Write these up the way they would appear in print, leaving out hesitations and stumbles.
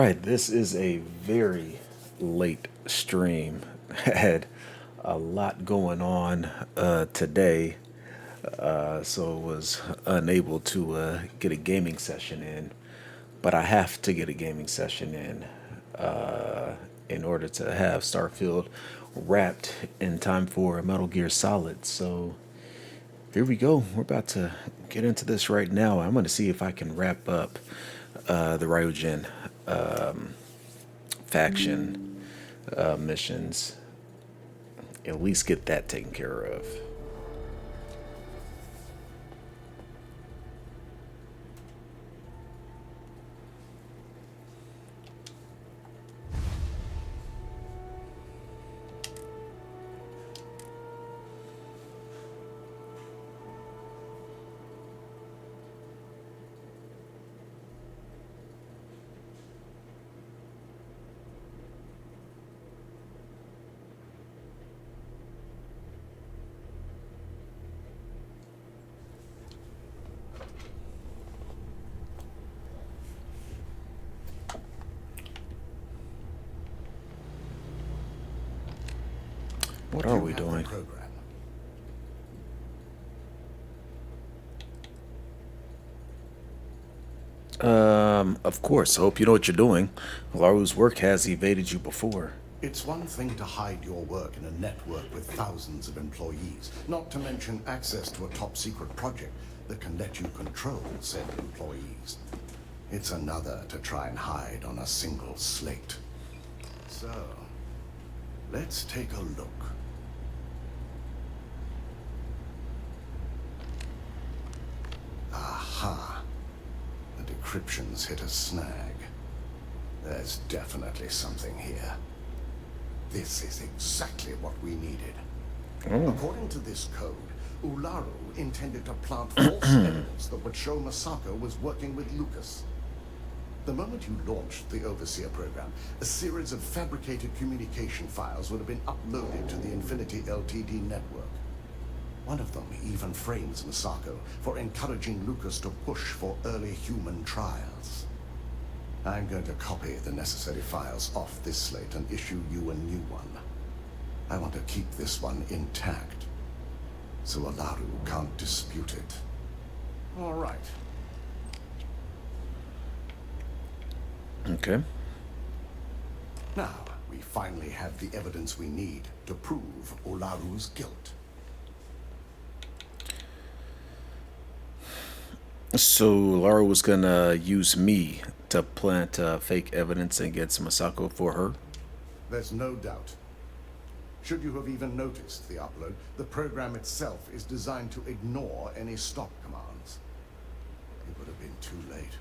right, this is a very late stream. Had a lot going on today, so was unable to get a gaming session in. But I have to get a gaming session in order to have Starfield wrapped in time for Metal Gear Solid. So here we go. We're about to get into this right now. I'm going to see if I can wrap up the Ryujin faction missions. At least get that taken care of. What are we doing? Of course. I hope you know what you're doing. Laru's work has evaded you before. It's one thing to hide your work in a network with thousands of employees, not to mention access to a top-secret project that can let you control said employees. It's another to try and hide on a single slate. So, let's take a look. Aha. The decryption's hit a snag. There's definitely something here. This is exactly what we needed. According to this code, Ularu intended to plant false evidence that would show Masako was working with Lucas. The moment you launched the Overseer program, a series of fabricated communication files would have been uploaded to the Infinity LTD network. One of them even frames Masako for encouraging Lucas to push for early human trials. I'm going to copy the necessary files off this slate and issue you a new one. I want to keep this one intact, so Ularu can't dispute it. All right. Okay. Now, we finally have the evidence we need to prove Ularu's guilt. So Lara was gonna use me to plant fake evidence against Masako for her? There's no doubt. Should you have even noticed the upload, the program itself is designed to ignore any stop commands. It would have been too late.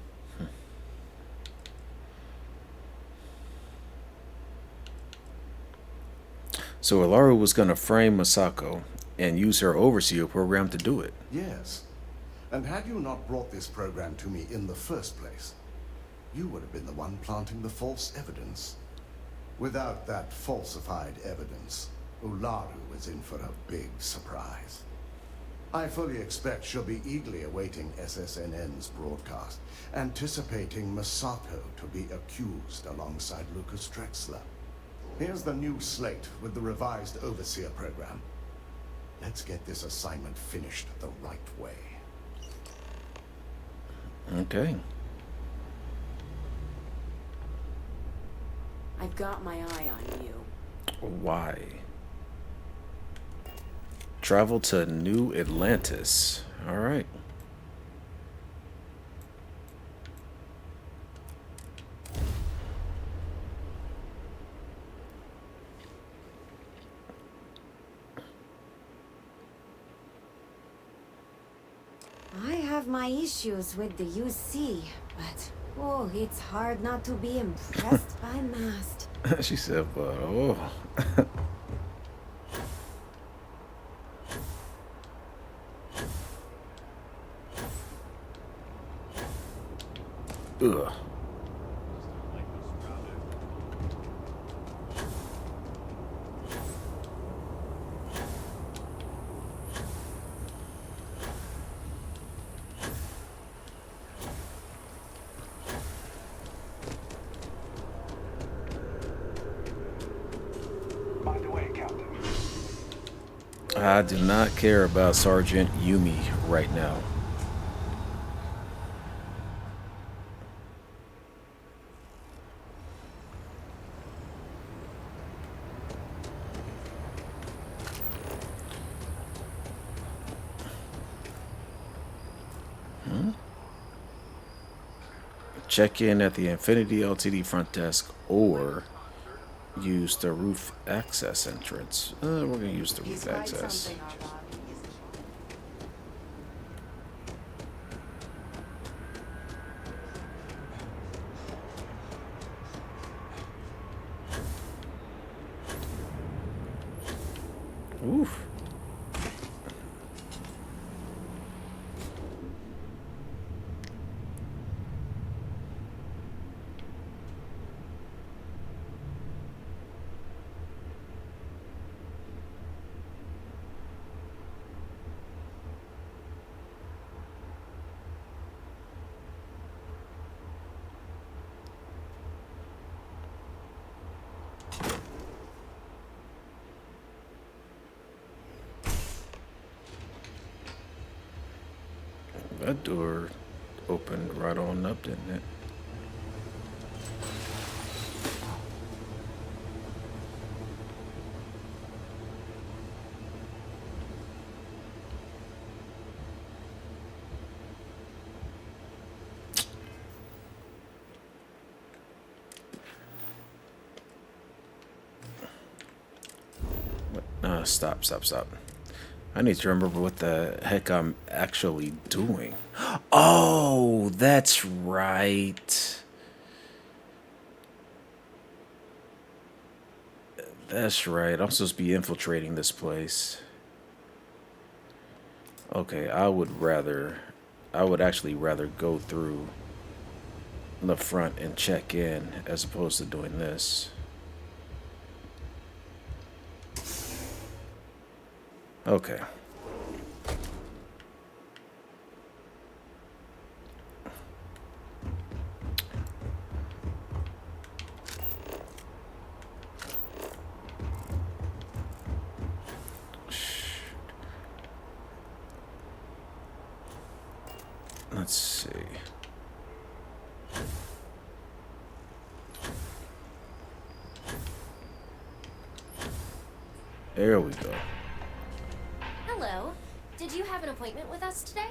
So Lara was gonna frame Masako and use her overseer program to do it. Yes. And had you not brought this program to me in the first place, you would have been the one planting the false evidence. Without that falsified evidence, Ularu is in for a big surprise. I fully expect she'll be eagerly awaiting SSNN's broadcast, anticipating Masako to be accused alongside Lucas Drexler. Here's the new slate with the revised Overseer program. Let's get this assignment finished the right way. Okay. I've got my eye on you. Why? Travel to New Atlantis. All right. I have my issues with the UC, but oh, it's hard not to be impressed by Mast. She said, oh. Ugh. I do not care about Sergeant Yumi right now. Check in at the Infinity LTD front desk or use the roof access entrance. We're going to use the roof access. Oof. That door opened right on up, didn't it? Stop. I need to remember what the heck I'm actually doing. Oh, that's right. That's right. I'm supposed to be infiltrating this place. Okay, I would actually rather go through the front and check in as opposed to doing this. Okay. Let's see. There we go. Hello. Did you have an appointment with us today?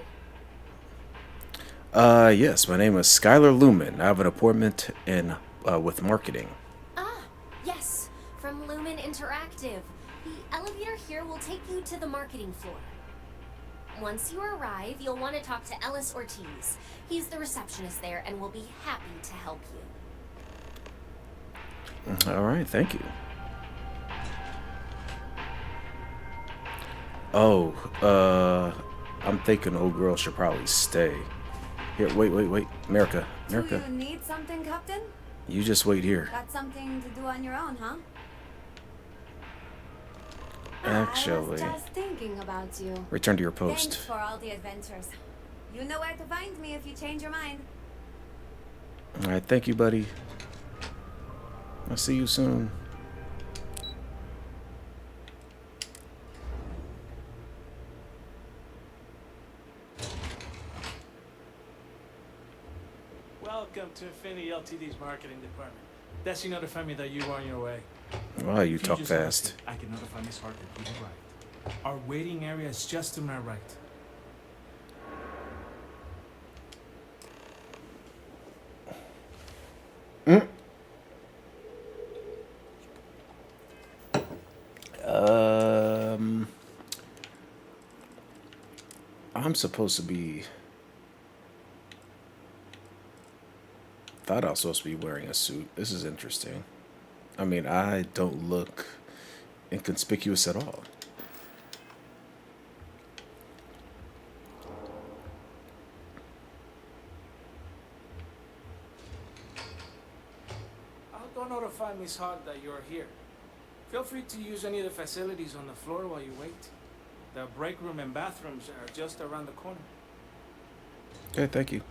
Yes, my name is Skylar Lumen. I have an appointment in with marketing. Ah, yes. From Lumen Interactive. The elevator here will take you to the marketing floor. Once you arrive, you'll want to talk to Ellis Ortiz. He's the receptionist there and will be happy to help you. All right, thank you. Oh, I'm thinking old girl should probably stay. Here, wait. America. Do you need something, Captain? You just wait here. Got something to do on your own, huh? Actually, I was just thinking about you. return to your post. Thanks for all the adventures. You know where to find me if you change your mind. All right, thank you, buddy. I'll see you soon. Welcome to Infinity LTD's marketing department. Desi notified me that you are on your way. Wow, you If talk just fast. ask it, I can notify Miss Hart that you arrived. Our waiting area is just to my right. I'm supposed to be. Thought I was supposed to be wearing a suit. This is interesting. I mean, I don't look inconspicuous at all. I'll go notify Miss Hart that you're here. Feel free to use any of the facilities on the floor while you wait. The break room and bathrooms are just around the corner. Okay, thank you.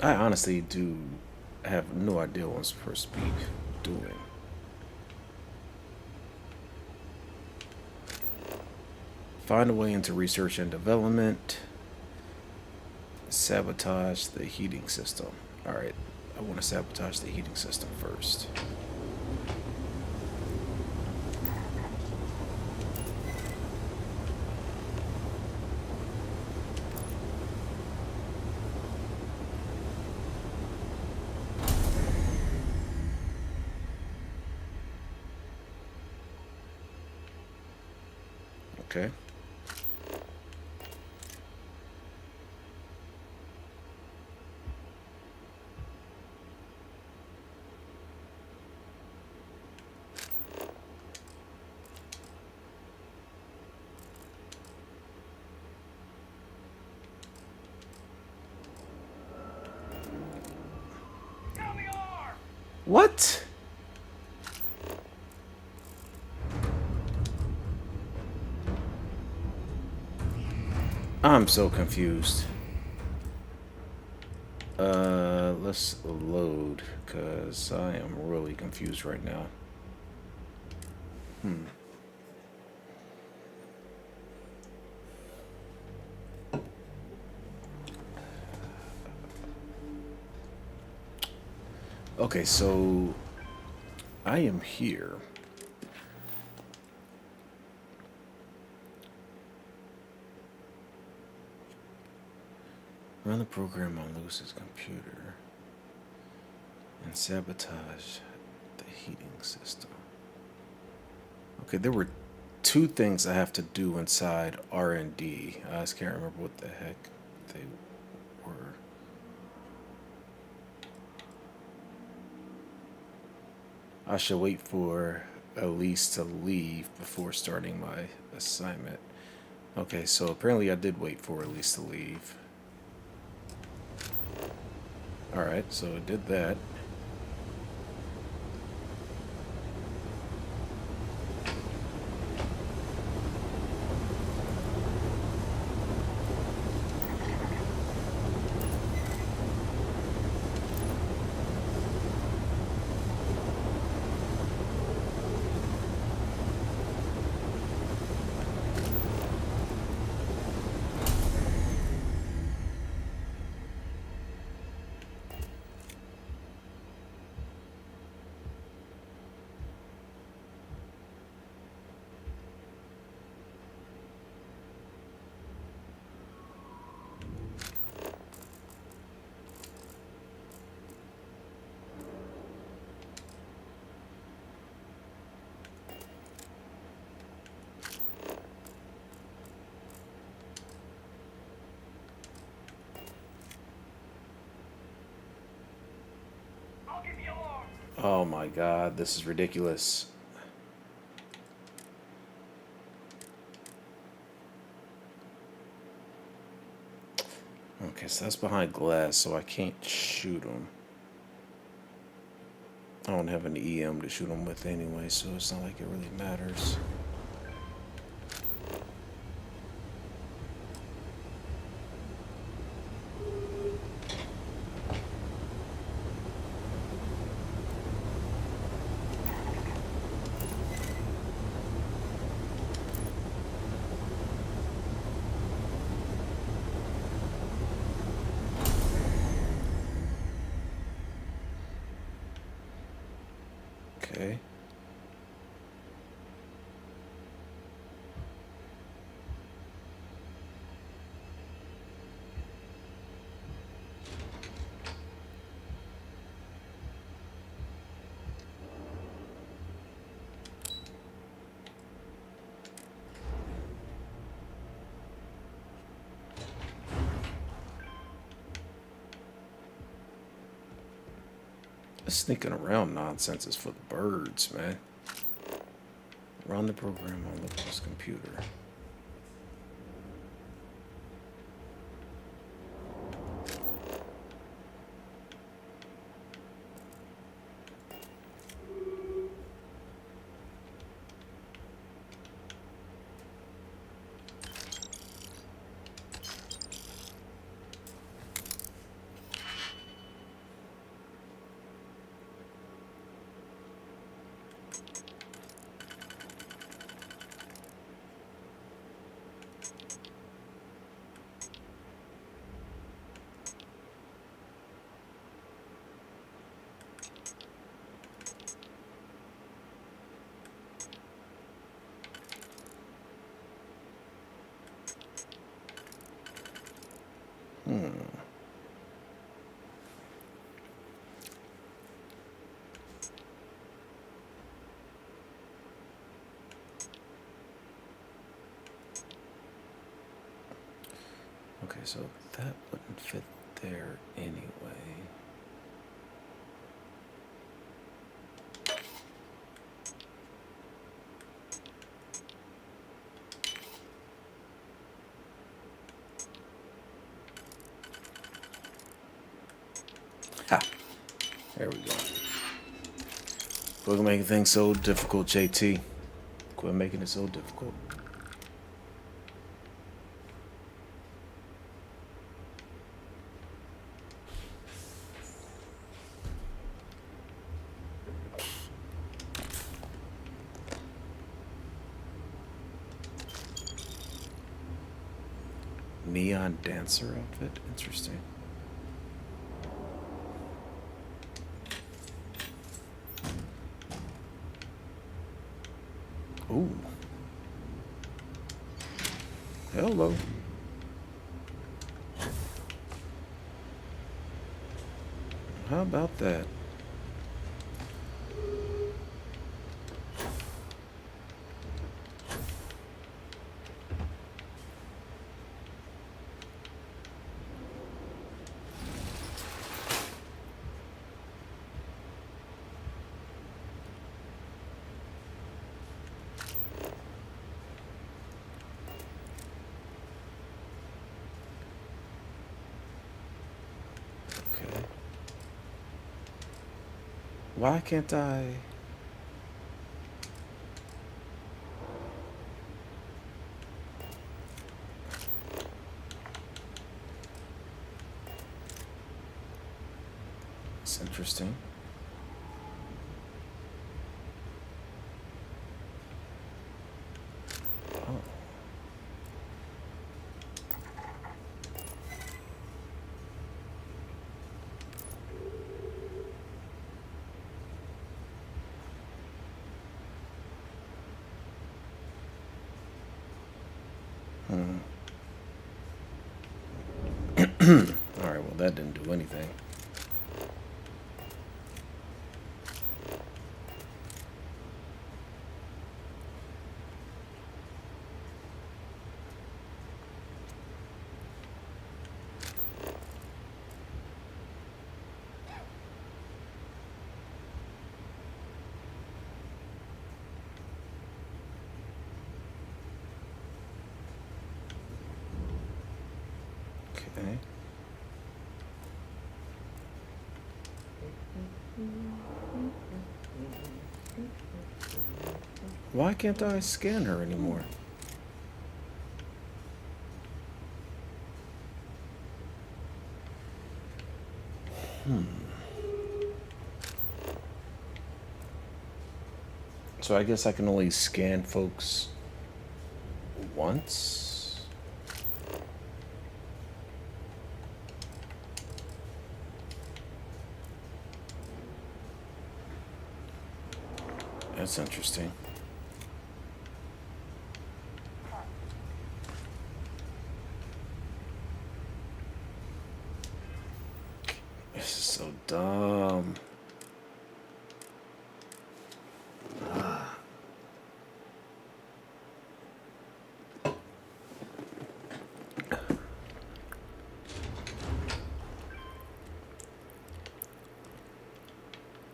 I honestly do have no idea what I'm supposed to be doing. Find a way into research and development. Sabotage the heating system. Alright, I want to sabotage the heating system first. Okay. What? I'm so confused. Let's load, because I am really confused right now. Okay, so I am here. Run the program on Lewis's computer and sabotage the heating system. Okay, there were two things I have to do inside R&D. I just can't remember what the heck they were. I should wait for Elise to leave before starting my assignment. Okay, so apparently I did wait for Elise to leave. Alright, so I did that. Oh my god, this is ridiculous. Okay, so that's behind glass, so I can't shoot him. I don't have an EM to shoot him with anyway, so it's not like it really matters. Okay. This sneaking around nonsense is for the birds, man. Run the program on Lucas' computer. Okay, so that wouldn't fit there anyway. Ha! There we go. Quit making things so difficult, JT. Quit making it so difficult. Neon dancer outfit? Interesting. Ooh. Hello. How about that? Okay. Why can't I? It's interesting. Oh. All right, well, that didn't do anything. Okay. Why can't I scan her anymore? So I guess I can only scan folks once? That's interesting. This is so dumb.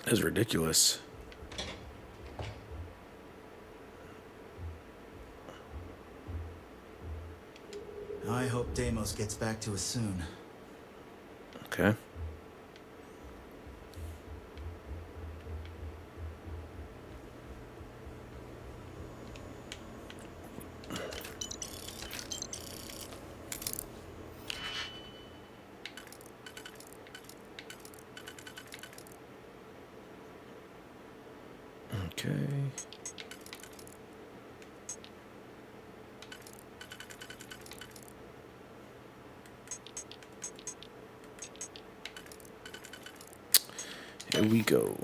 It's ridiculous. I hope Deimos gets back to us soon. Okay. Okay. Here we go.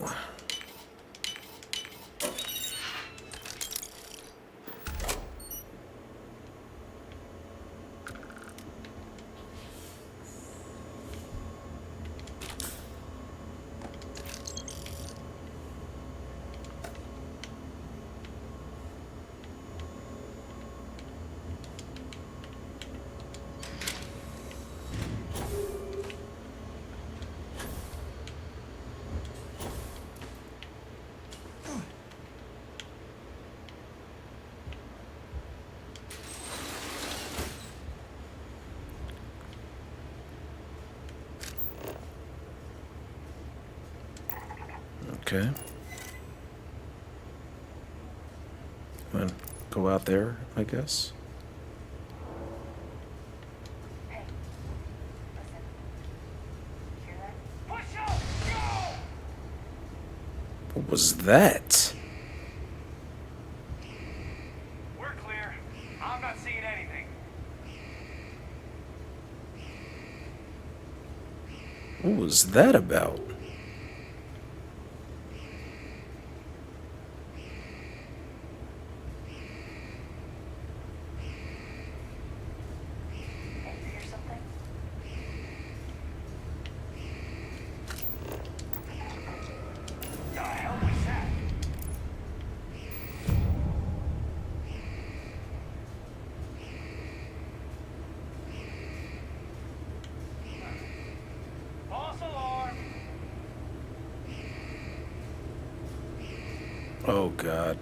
Okay. And go out there, I guess. Hey, listen. Hear that? Push up! Go! What was that? We're clear. I'm not seeing anything. What was that about? Hey, you hear something? The hell was that? False alarm. Oh, God.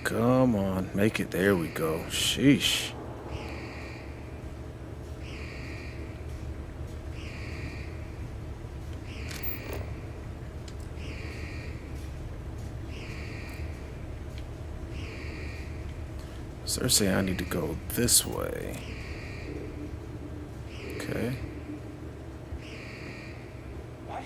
Come on. Make it. There we go. Sheesh. So they're saying I need to go this way. Okay. What?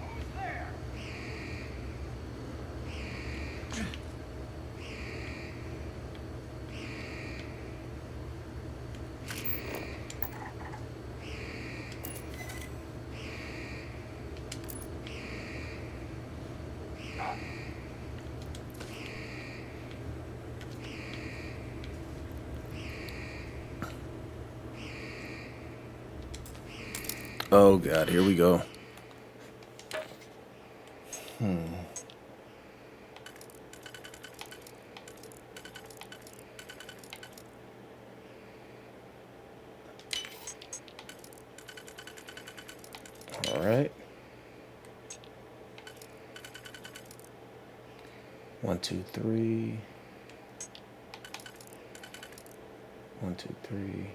Who's there? Oh, God. Here we go. All right. 1, 2, 3. 1, 2, 3.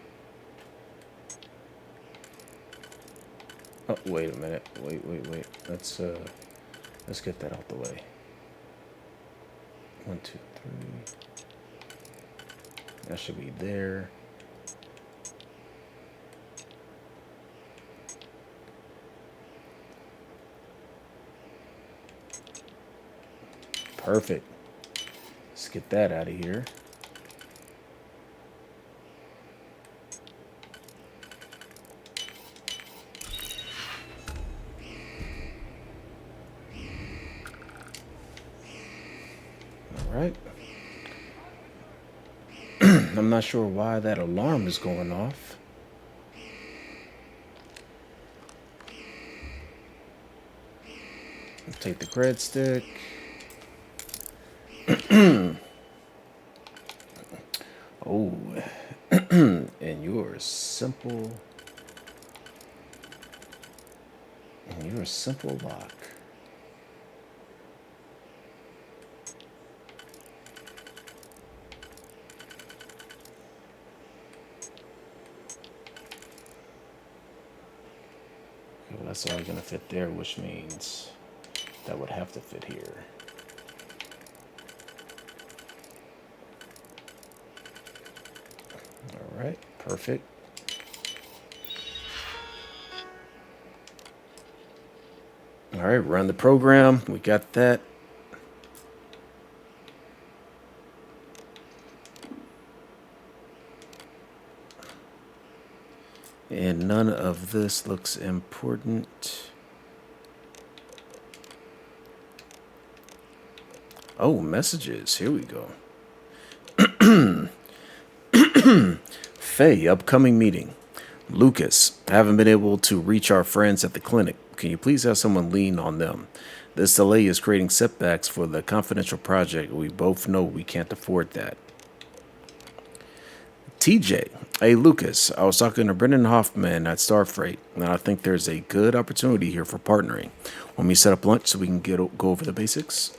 Oh, wait a minute. Wait. Let's get that out the way. 1, 2, 3. That should be there. Perfect. Let's get that out of here. All right. I'm not sure why that alarm is going off. Let's take the cred stick. Oh, and you're simple. And you're a simple lock. Okay, well, that's all gonna fit there, which means that would have to fit here. All right, perfect. All right, run the program. We got that. And none of this looks important. Oh, messages. Here we go. Faye, upcoming meeting. Lucas, haven't been able to reach our friends at the clinic. Can you please have someone lean on them? This delay is creating setbacks for the confidential project. We both know we can't afford that. TJ, hey Lucas, I was talking to Brendan Hoffman at Starfield, and I think there's a good opportunity here for partnering. Want me to set up lunch so we can go over the basics?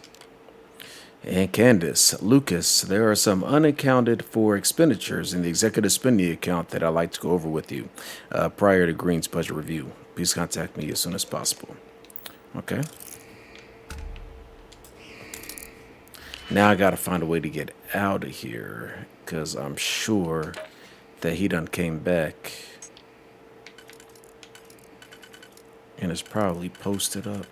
And Candace, Lucas, there are some unaccounted for expenditures in the executive spending account that I'd like to go over with you prior to Green's budget review. Please contact me as soon as possible. Okay. Now I gotta find a way to get out of here because I'm sure that he done came back and is probably posted up.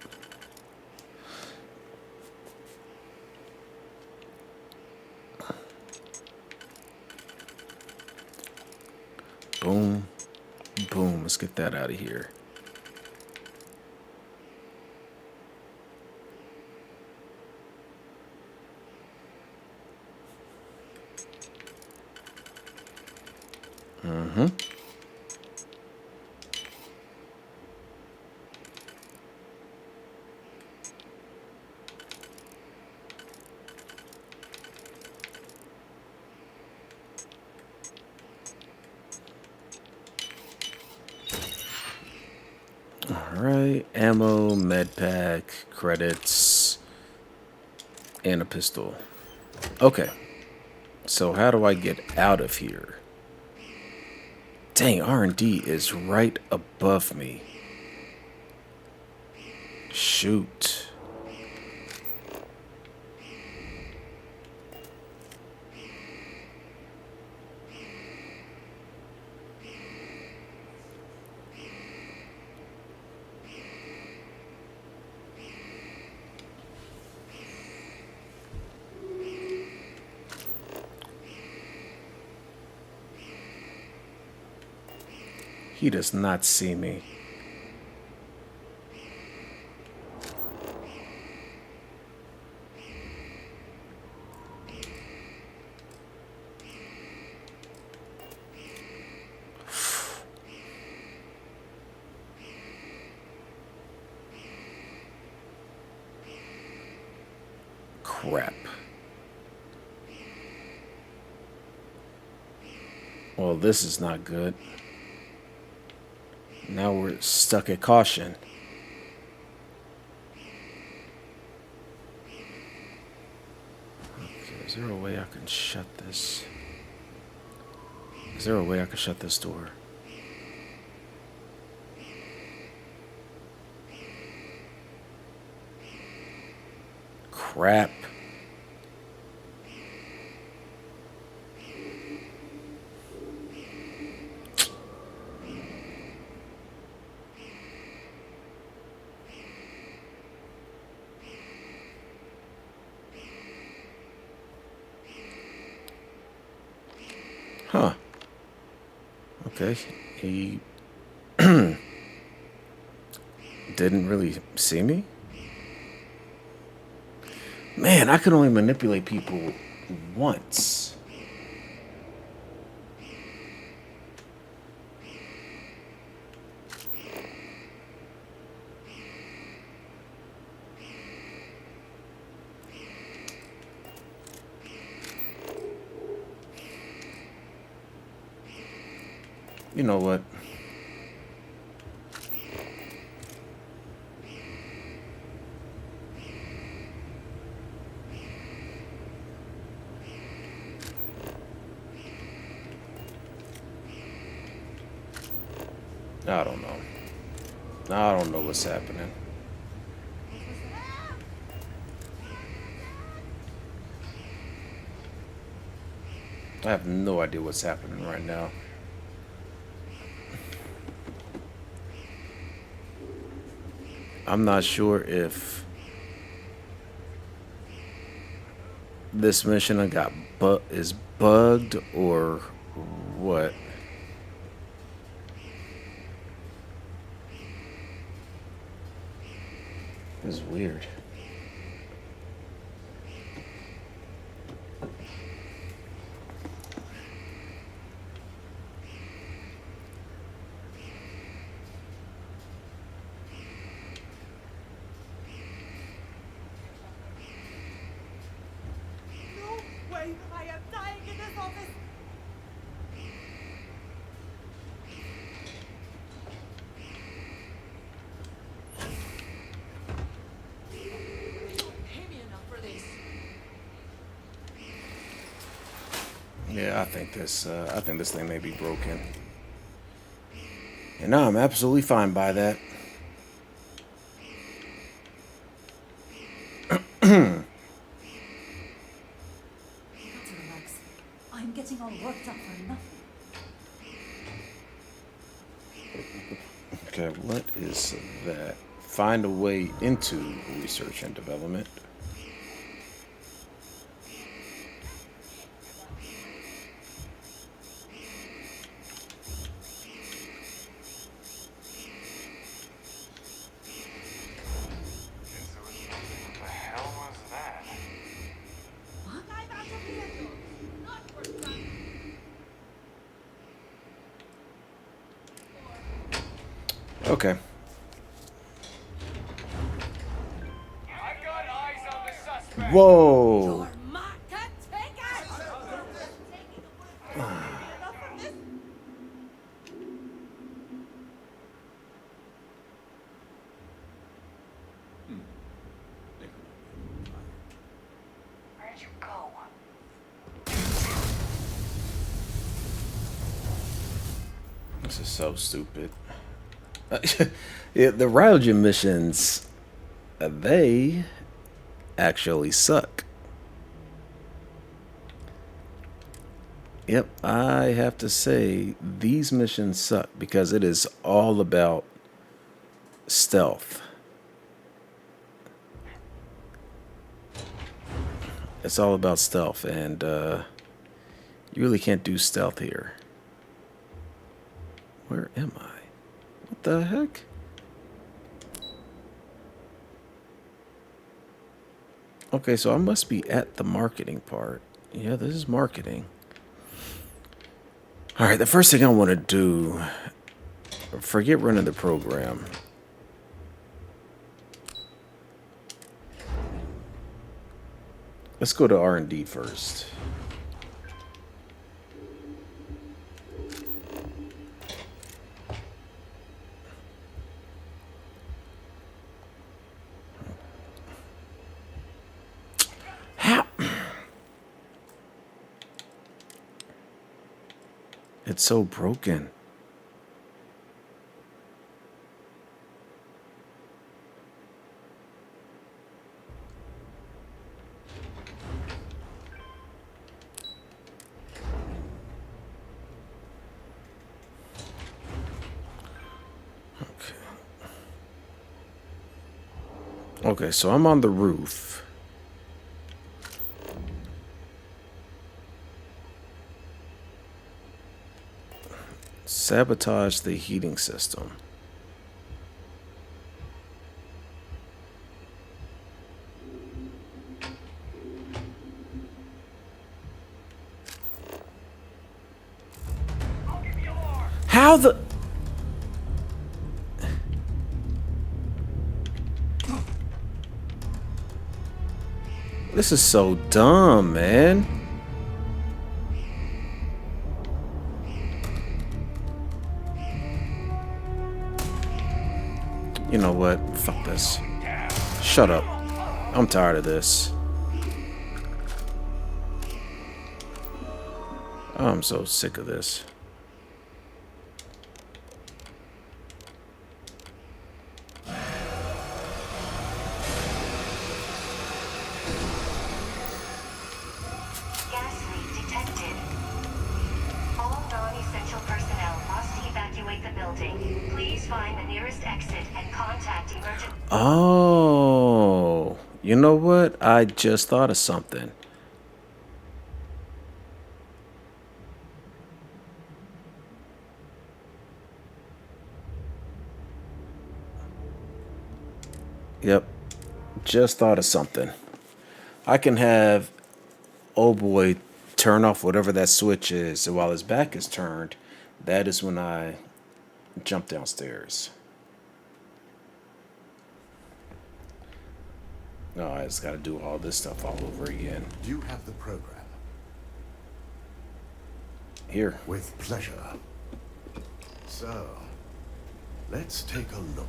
Boom. Boom. Let's get that out of here. Mm-hmm. All right. Ammo, med pack, credits, and a pistol. Okay. So how do I get out of here? Dang, R&D is right above me. Shoot. He does not see me. Crap. Well, this is not good. Now we're stuck at caution. Okay, is there a way I can shut this? Is there a way I can shut this door? Crap. Huh. Okay. He didn't really see me? Man, I can only manipulate people once. You know what? I don't know. I don't know what's happening. I have no idea what's happening right now. I'm not sure if this mission I got is bugged or what. This is weird. No way! I am dying in this office! Yeah, I think this thing may be broken. And I'm absolutely fine by that. Relax. I'm getting all worked up for nothing. Okay, what is that? Find a way into research and development. What the hell was that? What? I'm out of here. Not worth trying. Okay. I got eyes on the suspect. Whoa! Ma can't take it! Enough of this? Where'd you go? This is so stupid. Yeah, the Ryojin missions, they actually suck. Yep, I have to say these missions suck because it is all about stealth. It's all about stealth, and you really can't do stealth here. Where am I? What the heck? Okay, so I must be at the marketing part. Yeah, this is marketing. All right, the first thing I want to do, forget running the program. Let's go to R&D first. How? It's so broken. Okay, so I'm on the roof. Sabotage the heating system. How the... This is so dumb, man. You know what? Fuck this. Shut up. I'm tired of this. I'm so sick of this. Gas leak detected. All non-essential personnel must evacuate the building. Please find the nearest exit and contact emergency. Oh, you know what? I just thought of something. Yep, just thought of something. I can have oh boy turn off whatever that switch is, so while his back is turned, that is when I jump downstairs. No, I just got to do all this stuff all over again. Do you have the program? Here. With pleasure. So, let's take a look.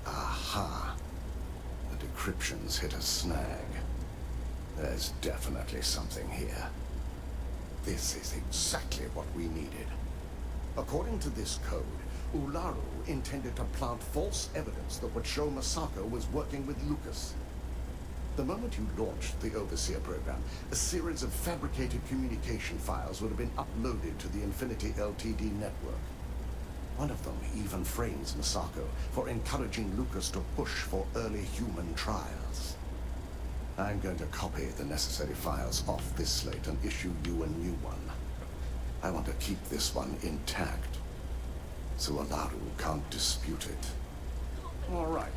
Aha. The decryption's hit a snag. There's definitely something here. This is exactly what we needed. According to this code, Ularu intended to plant false evidence that would show Masako was working with Lucas. The moment you launched the Overseer program, a series of fabricated communication files would have been uploaded to the Infinity LTD network. One of them even frames Masako for encouraging Lucas to push for early human trials. I'm going to copy the necessary files off this slate and issue you a new one. I want to keep this one intact, so Ularu can't dispute it. All right.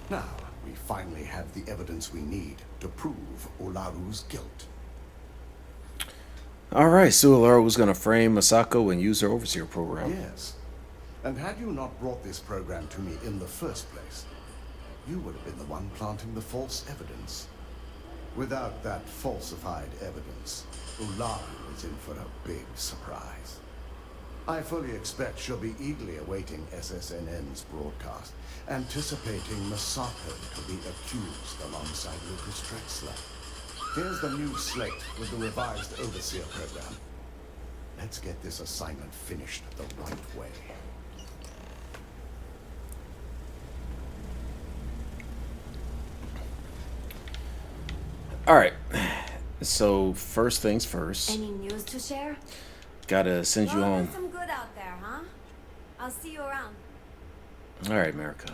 Now, we finally have the evidence we need to prove Ularu's guilt. Alright, so Ularu was going to frame Masako and use her Overseer program. Yes. And had you not brought this program to me in the first place, you would have been the one planting the false evidence. Without that falsified evidence, Ularu is in for a big surprise. I fully expect she'll be eagerly awaiting SSNN's broadcast, anticipating Masako to be accused alongside Lucas Drexler. Here's the new slate with the revised Overseer program. Let's get this assignment finished the right way. Alright, so first things first. Any news to share? Gotta send you home. Some good out there, huh? I'll see you around. Alright, America.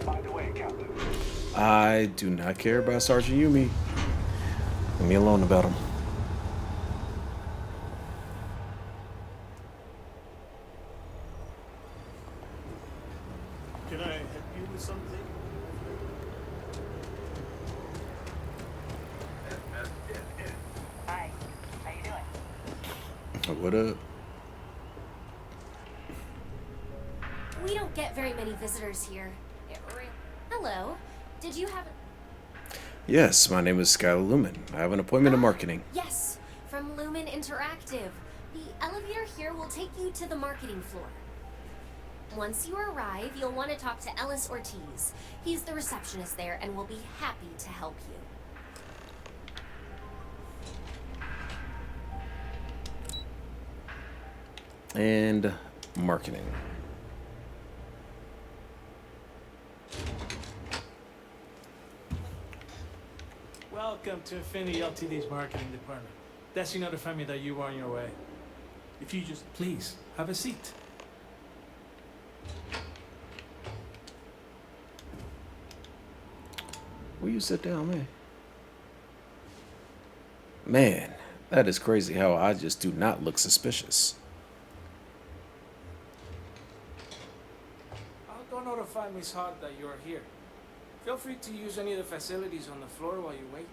By the way, Captain, I do not care about Sergeant Yumi. Leave me alone about him. Can I help you with something? Hi. How you doing? What up? We don't get very many visitors here. Hello. Did you have Yes, my name is Skylar Lumen. I have an appointment in marketing. Yes, from Lumen Interactive. The elevator here will take you to the marketing floor. Once you arrive, you'll want to talk to Ellis Ortiz. He's the receptionist there and will be happy to help you. And marketing. Welcome to Infinity LTD's marketing department. Desi notified me that you were on your way. If you just please have a seat. Will you sit down, man? Man, that is crazy how I just do not look suspicious. I'll go notify Miss Hart that you're here. Feel free to use any of the facilities on the floor while you wait.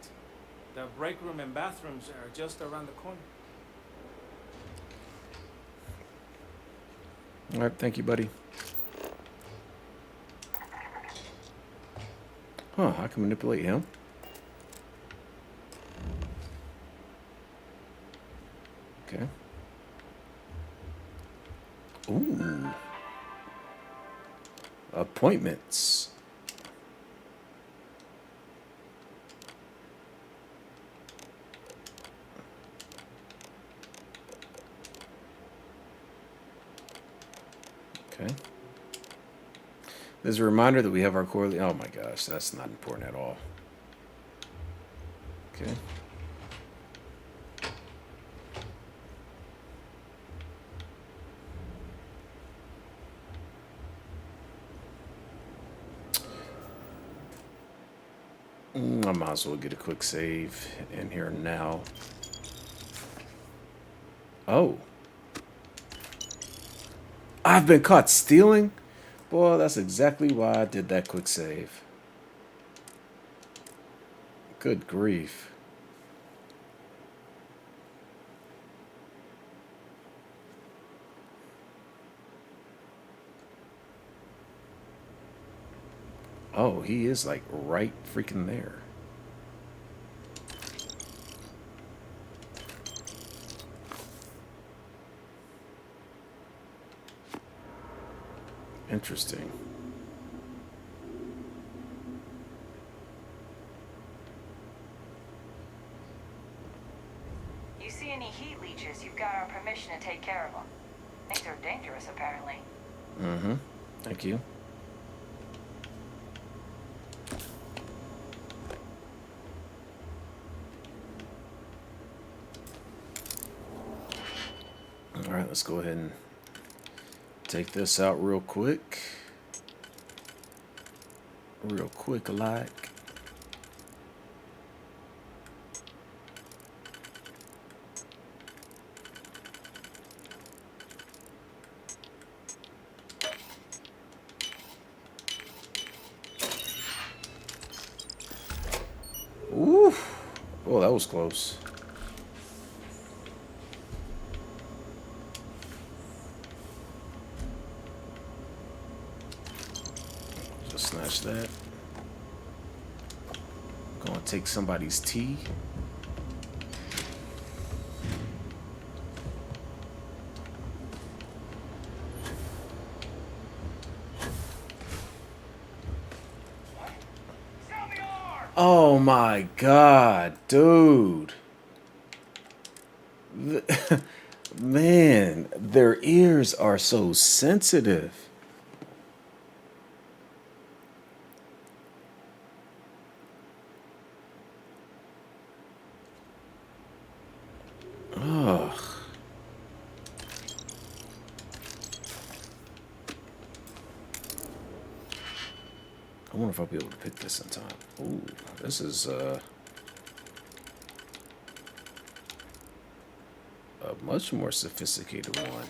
The break room and bathrooms are just around the corner. All right, thank you, buddy. Huh, I can manipulate him. Okay. Ooh. Appointments. Okay. There's a reminder that we have our quarterly. Oh my gosh, that's not important at all. Okay. I might as well get a quick save in here now. Oh. I've been caught stealing? Boy, that's exactly why I did that quick save. Good grief. Oh, he is like right freaking there. Interesting. You see any heat leeches, you've got our permission to take care of them. Things are dangerous, apparently. Mm-hmm. Thank you. All right, let's go ahead and take this out real quick. Real quick, like. Ooh. Oh, that was close. Just snatch that. Gonna take somebody's tea. Oh my god, dude. Man, their ears are so sensitive. Ugh. I wonder if I'll be able to pick this in time. Ooh, this is a much more sophisticated one.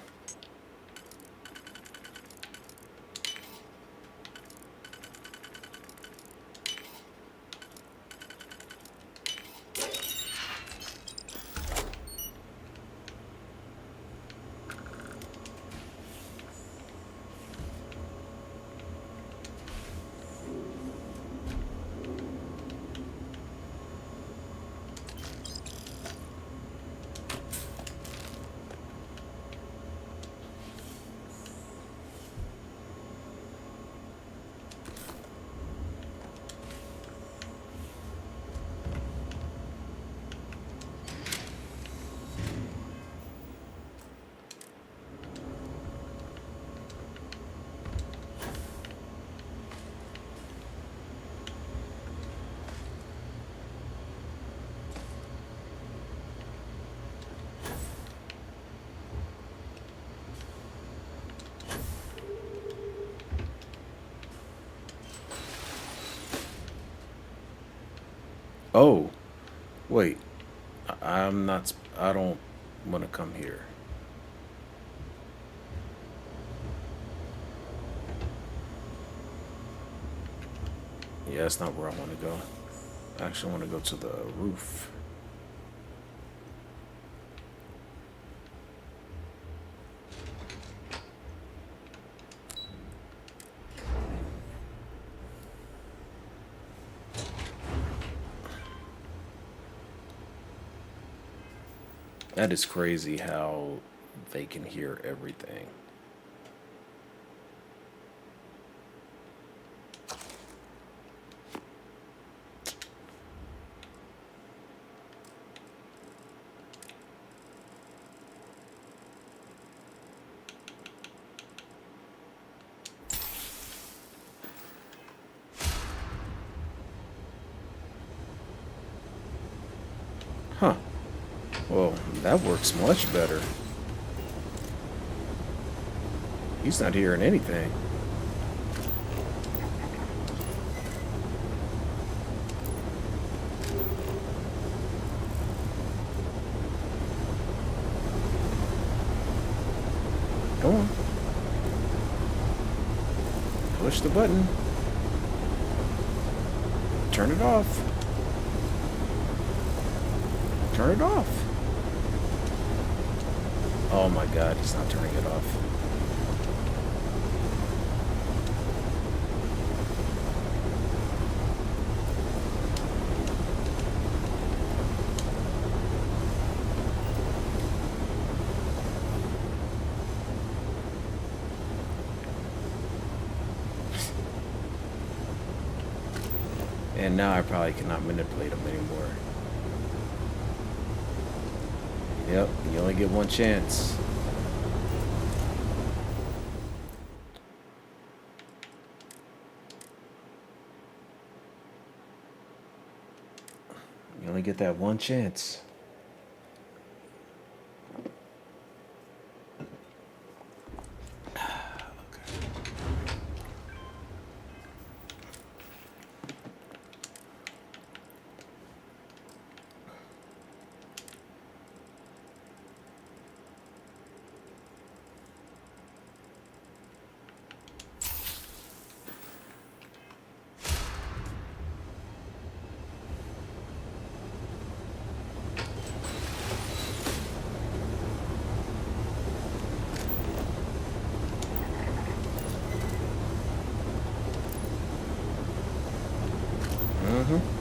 Oh, wait. I'm not. I don't want to come here. Yeah, that's not where I want to go. I actually want to go to the roof. That is crazy how they can hear everything. Huh. Well, that works much better. He's not hearing anything. push the button. Turn it off. Turn it off. Oh my god, he's not turning it off. And now I probably cannot manipulate him anymore. Yep, you only get one chance. You only get that one chance.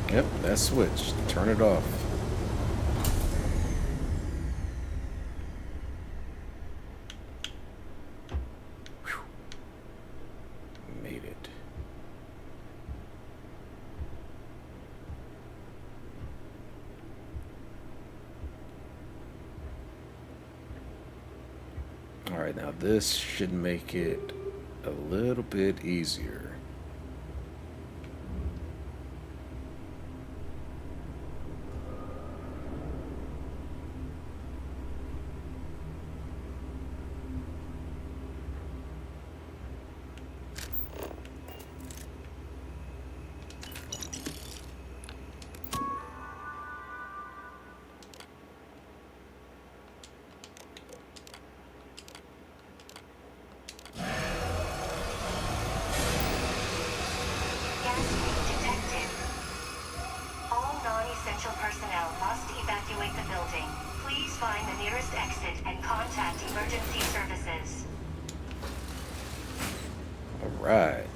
Yep, that switch. Turn it off. Whew. Made it. Alright, now this should make it a little bit easier. Gas leak detected. All non-essential personnel must evacuate the building. Please find the nearest exit and contact emergency services. Alright.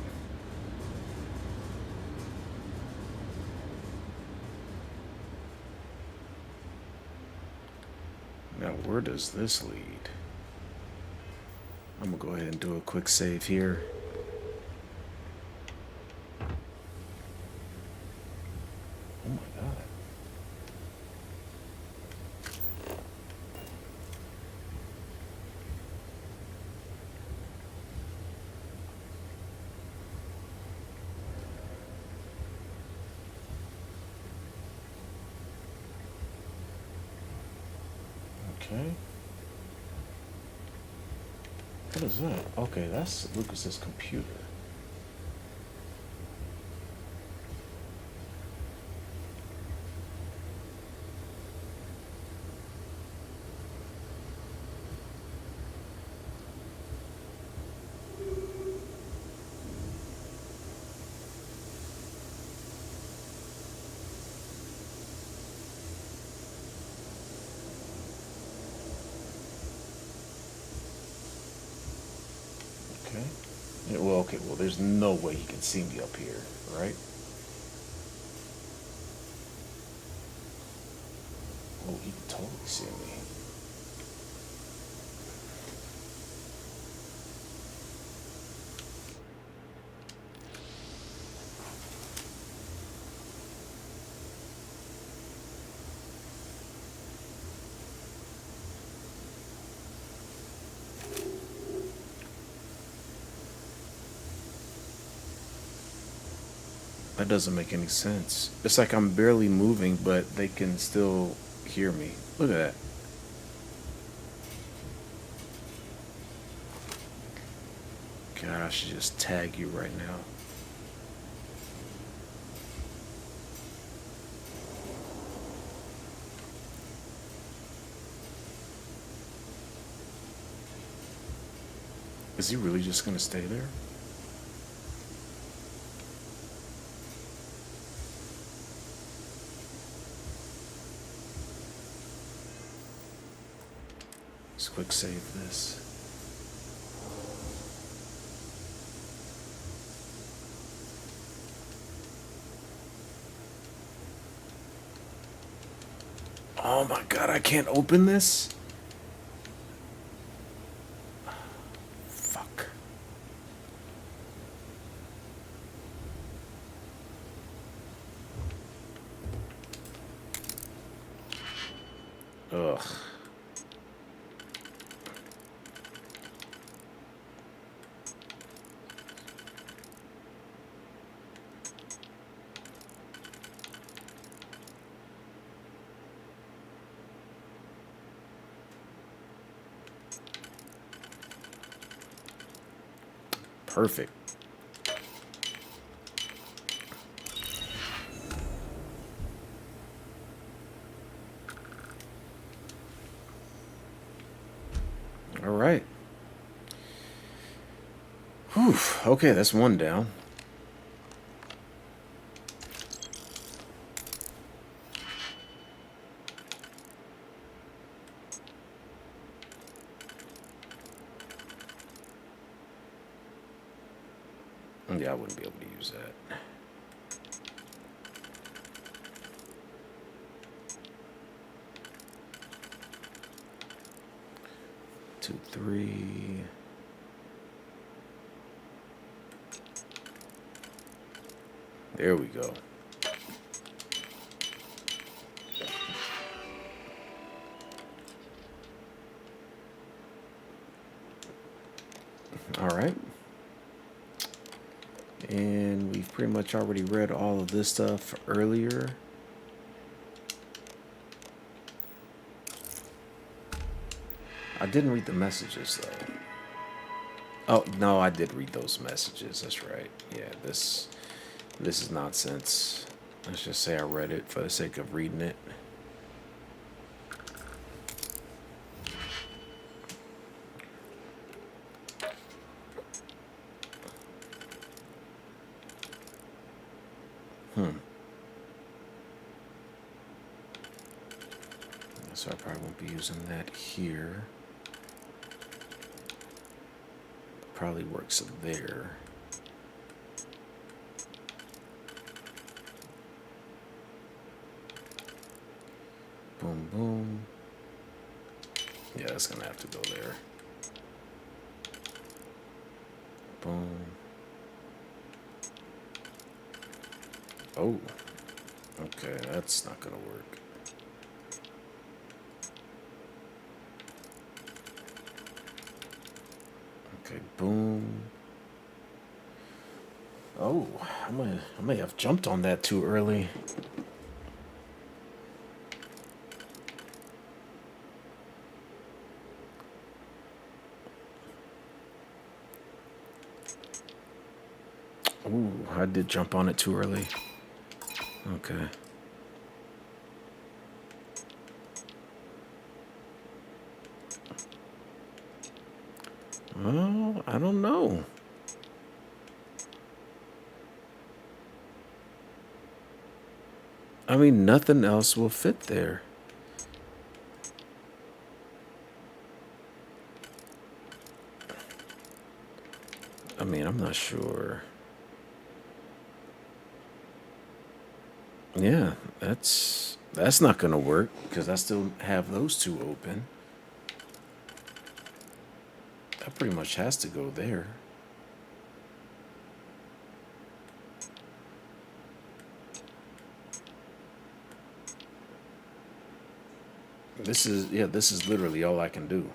Now, where does this lead? I'm gonna go ahead and do a quick save here. Oh my god. Okay. What is that? Okay, that's Lucas's computer. Okay. Yeah, well, okay, well, there's no way he can see me up here, right? Oh, he can totally see me. That doesn't make any sense. It's like I'm barely moving, but they can still hear me. Look at that. God, I should just tag you right now. Is he really just gonna stay there? Let's quick save this. Oh my god, I can't open this? Fuck. Ugh. Perfect. All right. Whew. Okay, that's one down. Yeah, I wouldn't be able to use that. 2, 3. There we go. All right. And we've pretty much already read all of this stuff earlier. I didn't read the messages though. Oh, no, I did read those messages. That's right. Yeah, this is nonsense. Let's just say I read it for the sake of reading it. So I probably won't be using that here. Probably works there. Boom, boom. Yeah, that's gonna have to go there. Boom. Oh. Okay, that's not gonna work. Okay, boom. Oh, I may have jumped on that too early. Ooh, I did jump on it too early. Okay. Well, I don't know. I mean, nothing else will fit there. I mean, I'm not sure. Yeah, that's not gonna work because I still have those two open. That pretty much has to go there. This is literally all I can do.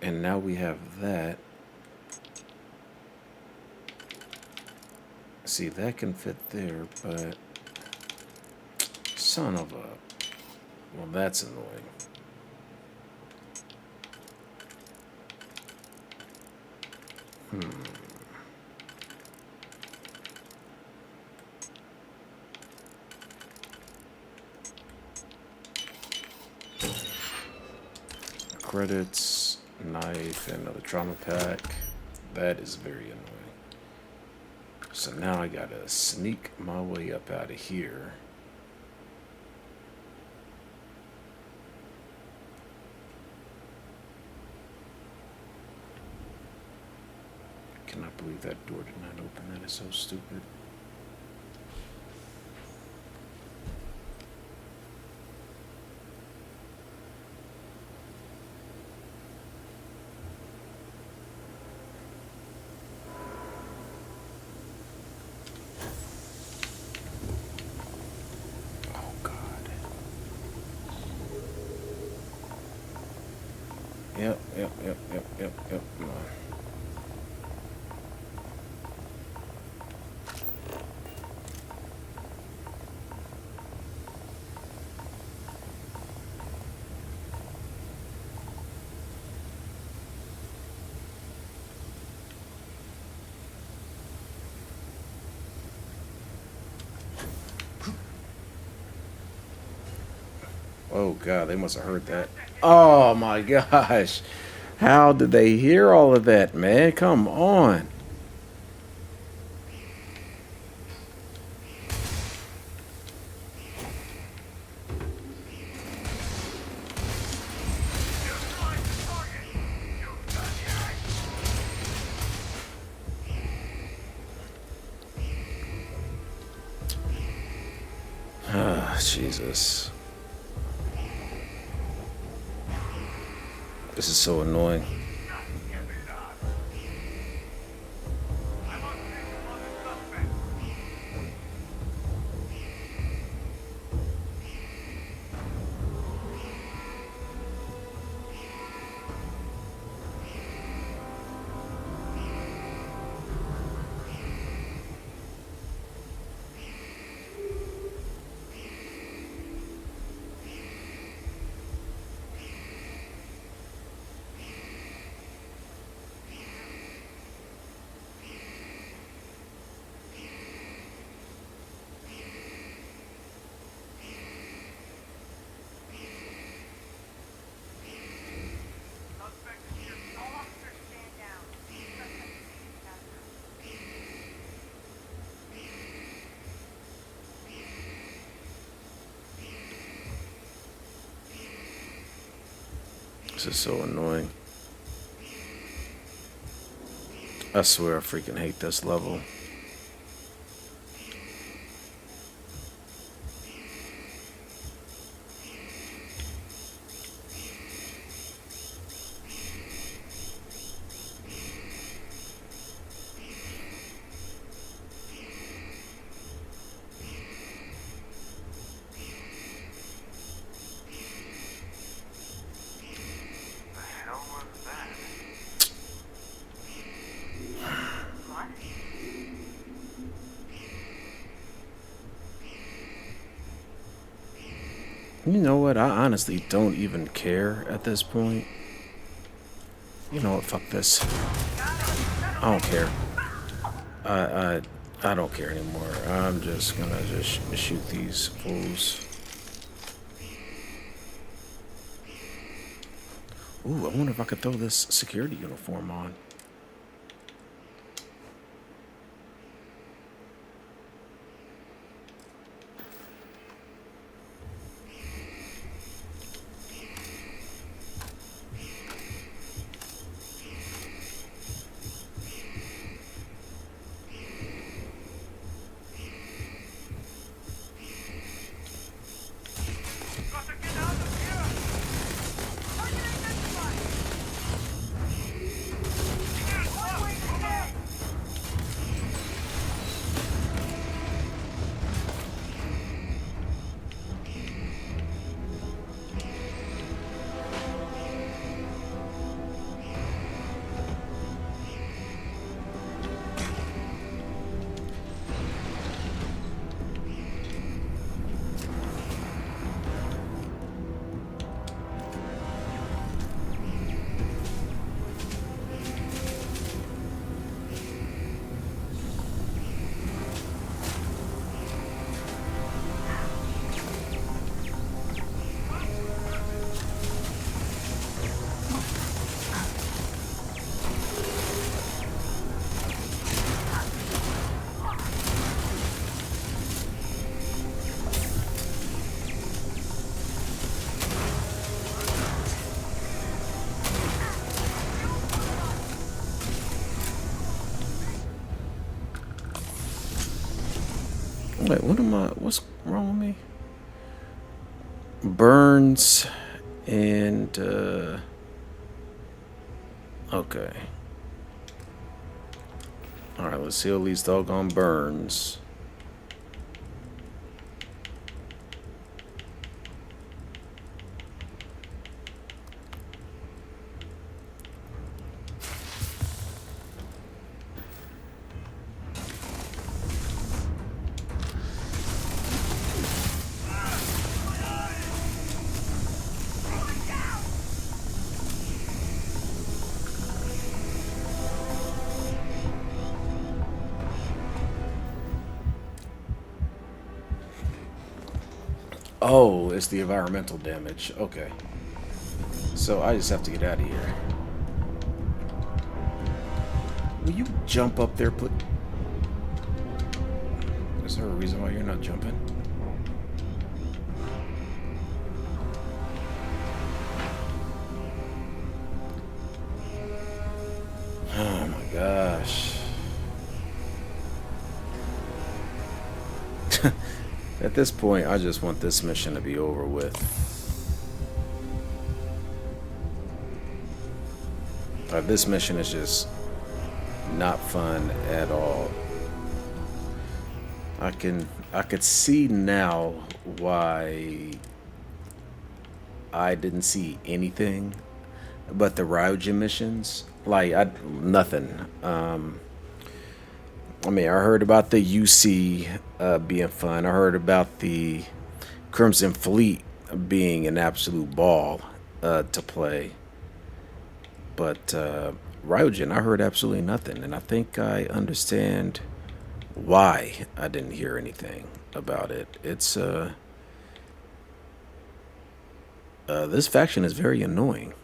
And now we have that. See, that can fit there, but son of a... Well, that's annoying. Credits, knife, and another trauma pack. That is very annoying. So now I gotta sneak my way up out of here. That door did not open. That is so stupid. Oh God. Yep. Oh God, they must have heard that. Oh my gosh. How did they hear all of that, man? Come on. Ah, Jesus. This is so annoying. This is so annoying. I swear I freaking hate this level. You know what? I honestly don't even care at this point. You know what? Fuck this. I don't care. I don't care anymore. I'm just gonna shoot these fools. Ooh, I wonder if I could throw this security uniform on. Wait, what's wrong with me? Burns and okay. All right, let's heal these doggone burns. Oh, it's the environmental damage. Okay. So I just have to get out of here. Will you jump up there, please? Is there a reason why you're not jumping? Oh my gosh. At this point, I just want this mission to be over with. This mission is just not fun at all. I could see now why I didn't see anything but the Ryujin missions. Like nothing. I mean, I heard about the UC being fun. I heard about the Crimson Fleet being an absolute ball to play. But Ryujin, I heard absolutely nothing. And I think I understand why I didn't hear anything about it. It's this faction is very annoying.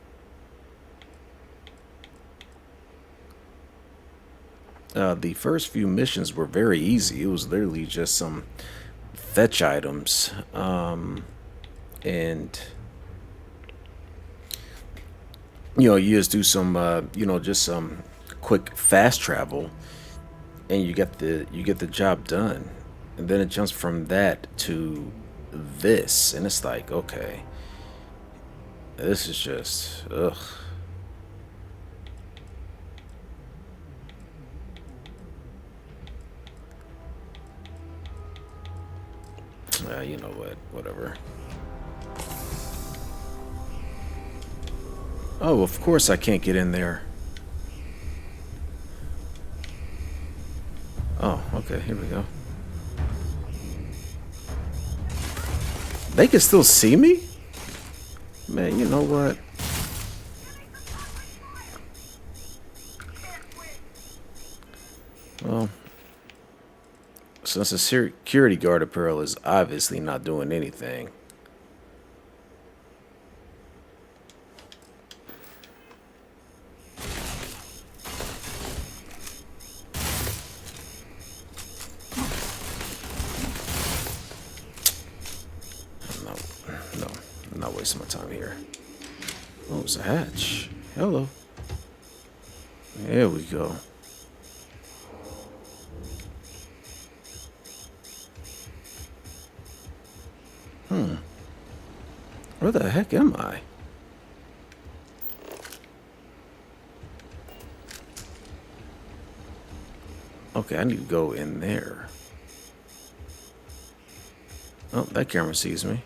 The first few missions were very easy. It was literally just some fetch items, and you just do some just some quick fast travel, and you get the job done. And then it jumps from that to this, and it's like, okay, this is just ugh. You know what? Whatever. Oh, of course I can't get in there. Oh, okay, here we go. They can still see me? Man, you know what? Well, since the security guard apparel is obviously not doing anything. No, I'm not wasting my time here. Oh, it's a hatch. Hello. There we go. Where the heck am I? Okay, I need to go in there. Oh, that camera sees me.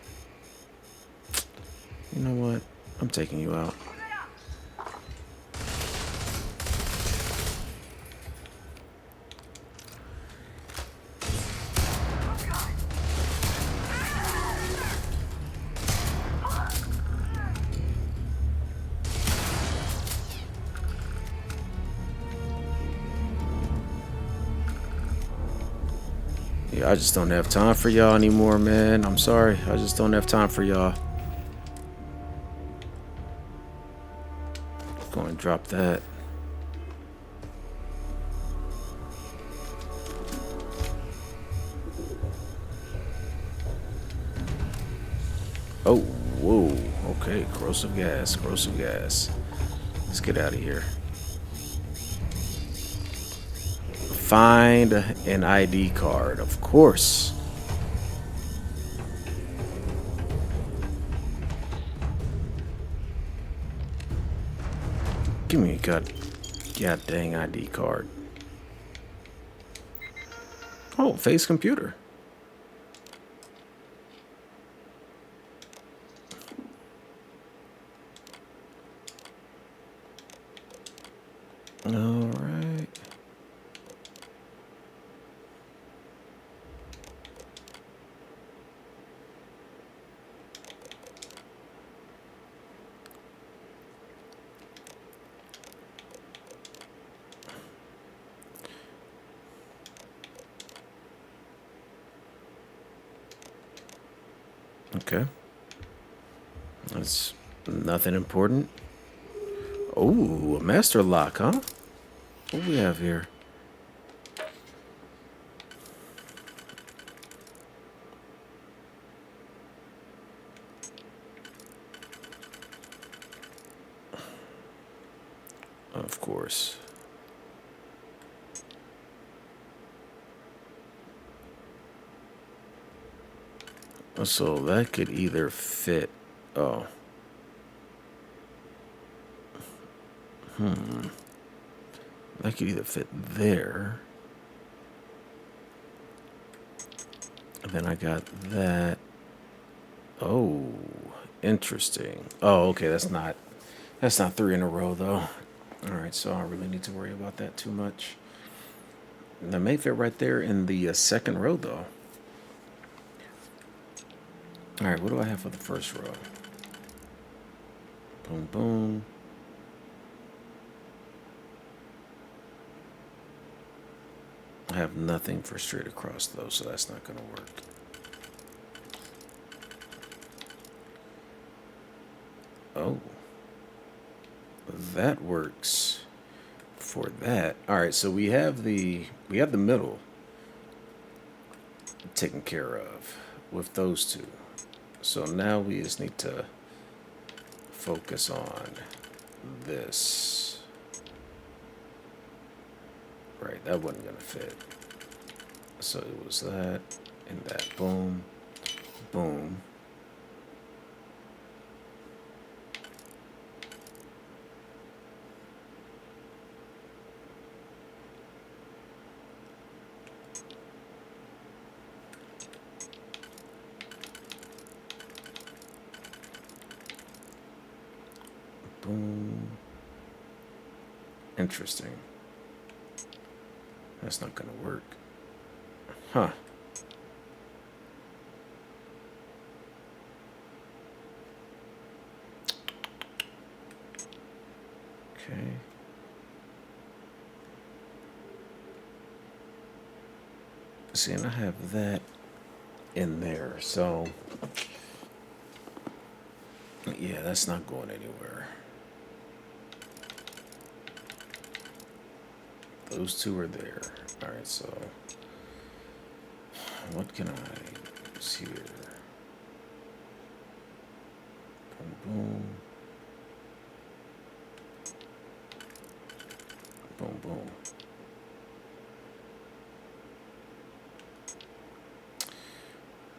You know what? I'm taking you out. Yeah, I just don't have time for y'all anymore, man. I'm sorry. I just don't have time for y'all. Go and drop that. Oh, whoa. Okay, corrosive gas, corrosive gas. Let's get out of here. Find an ID card, of course. Give me a god dang ID card. Oh, face computer. All right. Okay. That's nothing important. Oh, a master lock, huh? What do we have here? Of course. So that could either fit. Oh. That could either fit there. And then I got that. Oh, interesting. Oh, okay, that's not 3 in a row though. All right, so I don't really need to worry about that too much. That may fit right there in the second row though. All right, what do I have for the first row? Boom, boom. I have nothing for straight across though, so that's not going to work. Oh, that works for that. All right, so we have the middle taken care of with those two. So now we just need to focus on this. Right, that wasn't gonna fit. So it was that and that. Boom, boom. Boom. Interesting. That's not gonna work. Huh. Okay. See, and I have that in there, so yeah, that's not going anywhere. Those two are there. All right, so what can I use here? Boom, boom. Boom, boom.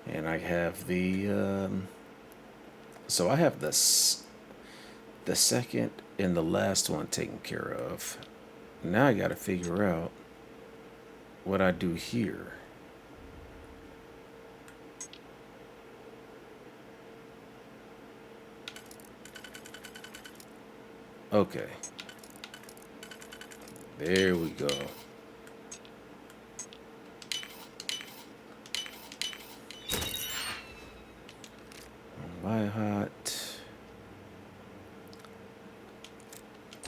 And I have the, so I have the second and the last one taken care of. Now I got to figure out what I do here. Okay. There we go. Buy hot.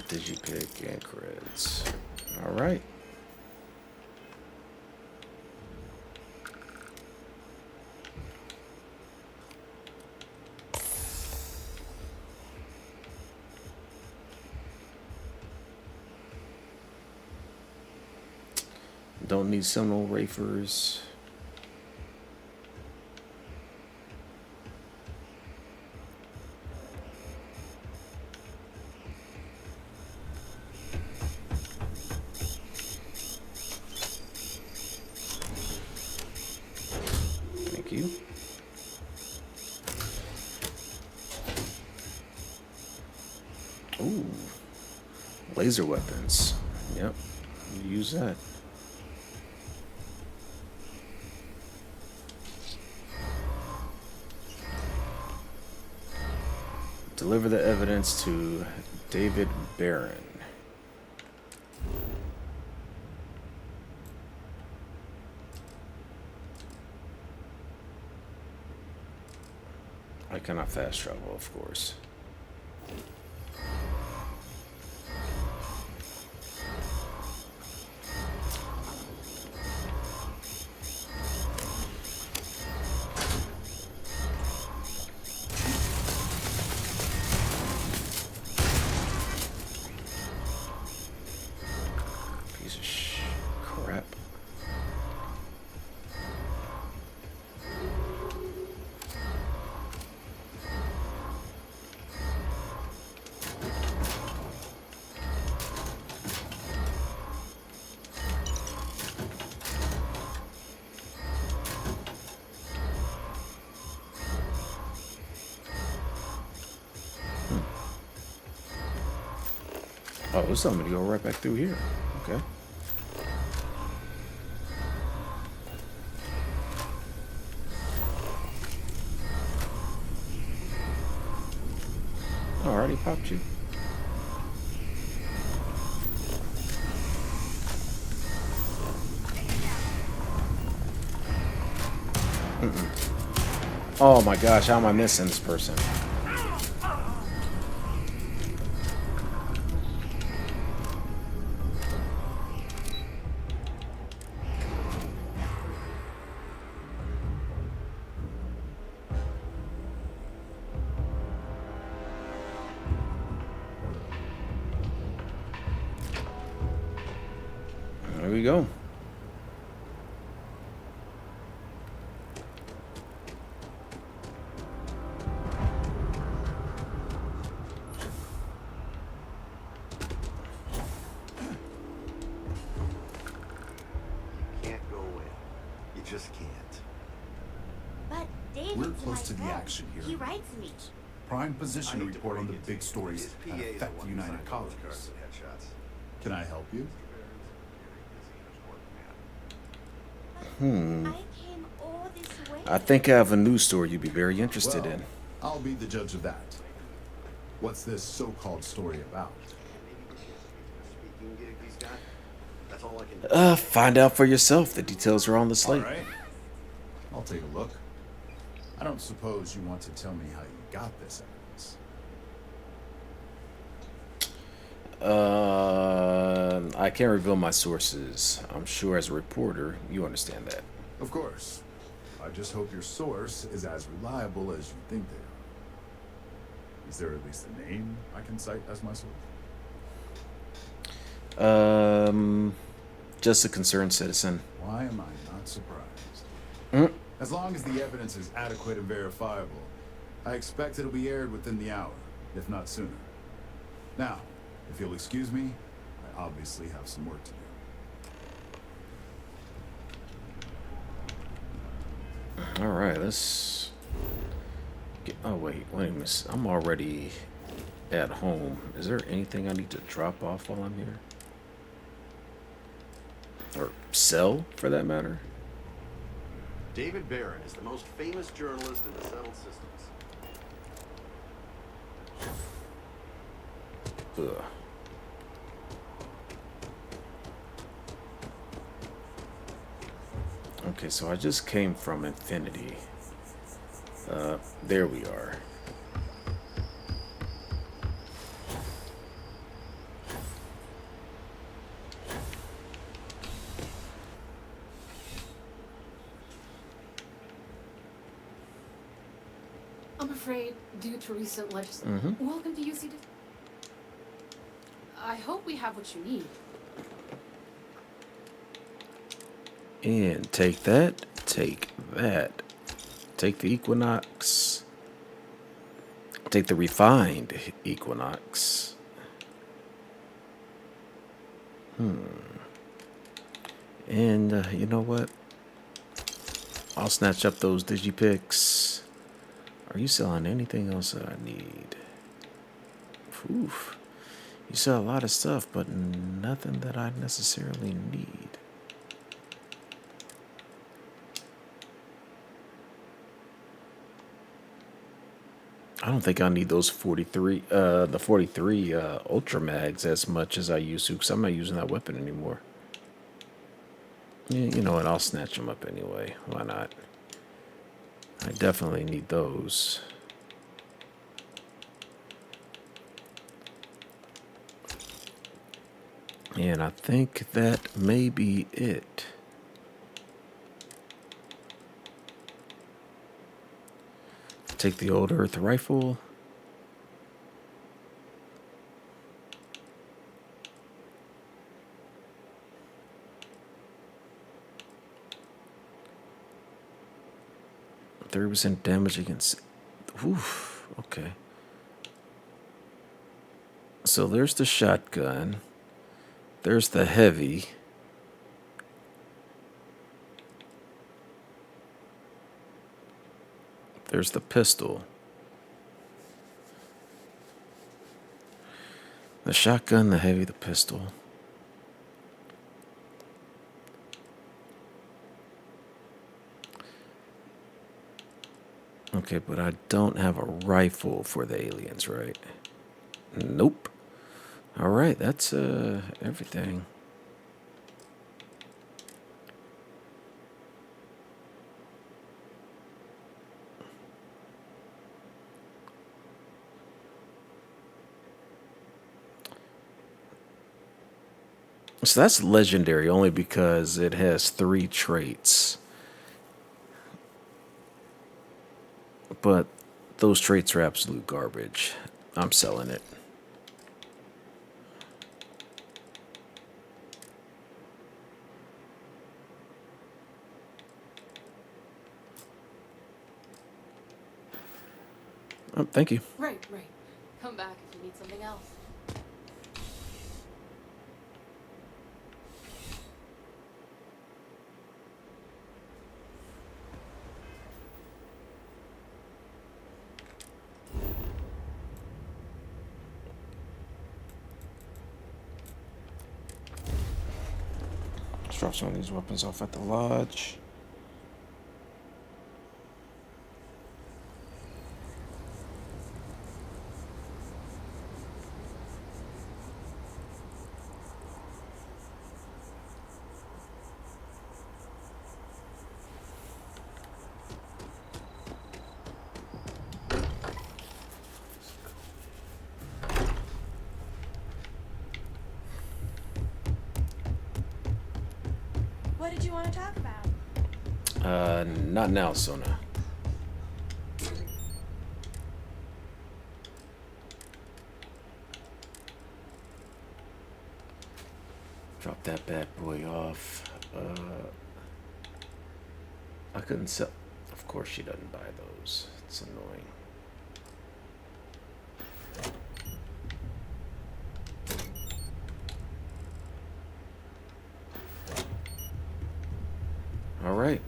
Digipick and creds. All right. Don't need seminal wafers. Thank you. Ooh, Laser weapons. Yep. Use that. Deliver the evidence to David Barron. I cannot fast travel, of course. Piece of crap. Oh, there's something to go right back through here. Okay. Oh, I already popped you. Oh my gosh, how am I missing this person? There we go. Can't go in. You just can't. But David's We're close my to the friend. action here. He writes me. Prime position I to need to report on the break it. big stories His that PA is affect the the one United who signed all those Colonies. cards and headshots. Can I help you? I came all this way. I think I have a news story you'd be very interested Well, in. I'll be the judge of that. What's this so-called story about? Speaking gig he's got. That's all I can do. Find out for yourself. The details are on the All slate. right. I'll take a look. I don't suppose you want to tell me how you got this evidence. I can't reveal my sources. I'm sure as a reporter, you understand that. Of course. I just hope your source is as reliable as you think they are. Is there at least a name I can cite as my source? Just a concerned citizen. Why am I not surprised? As long as the evidence is adequate and verifiable, I expect it'll be aired within the hour, if not sooner. Now, if you'll excuse me, I obviously have some work to do. All right, let's get, oh wait a minute. I'm already at home. Is there anything I need to drop off while I'm here? Or sell, for that matter? David Barron is the most famous journalist in the settled systems. Ugh. Okay, so I just came from Infinity. There we are. I'm afraid, due to recent legislation. Welcome to UC. I hope we have what you need. And take that, take that. Take the Equinox. Take the refined Equinox. And you know what? I'll snatch up those Digipicks. Are you selling anything else that I need? Oof. You sell a lot of stuff, but nothing that I necessarily need. I don't think I need those 43, the 43 Ultra Mags as much as I used to, because I'm not using that weapon anymore. Yeah, you know what? I'll snatch them up anyway. Why not? I definitely need those. And I think that may be it. Take the old Earth rifle. %30 damage against. Oof. Okay. So there's the shotgun. There's the heavy. There's the pistol. The shotgun, the heavy, the pistol. Okay, but I don't have a rifle for the aliens, right? Nope. All right, that's everything. So that's legendary only because it has 3 traits. But those traits are absolute garbage. I'm selling it. Oh, thank you. Right. Come back if you need something else. Let's drop some of these weapons off at the lodge. What did you want to talk about? Not now, Sona. Drop that bad boy off. I couldn't sell. Of course, she doesn't buy those. It's annoying. All right.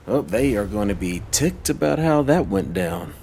Oh, they are going to be ticked about how that went down.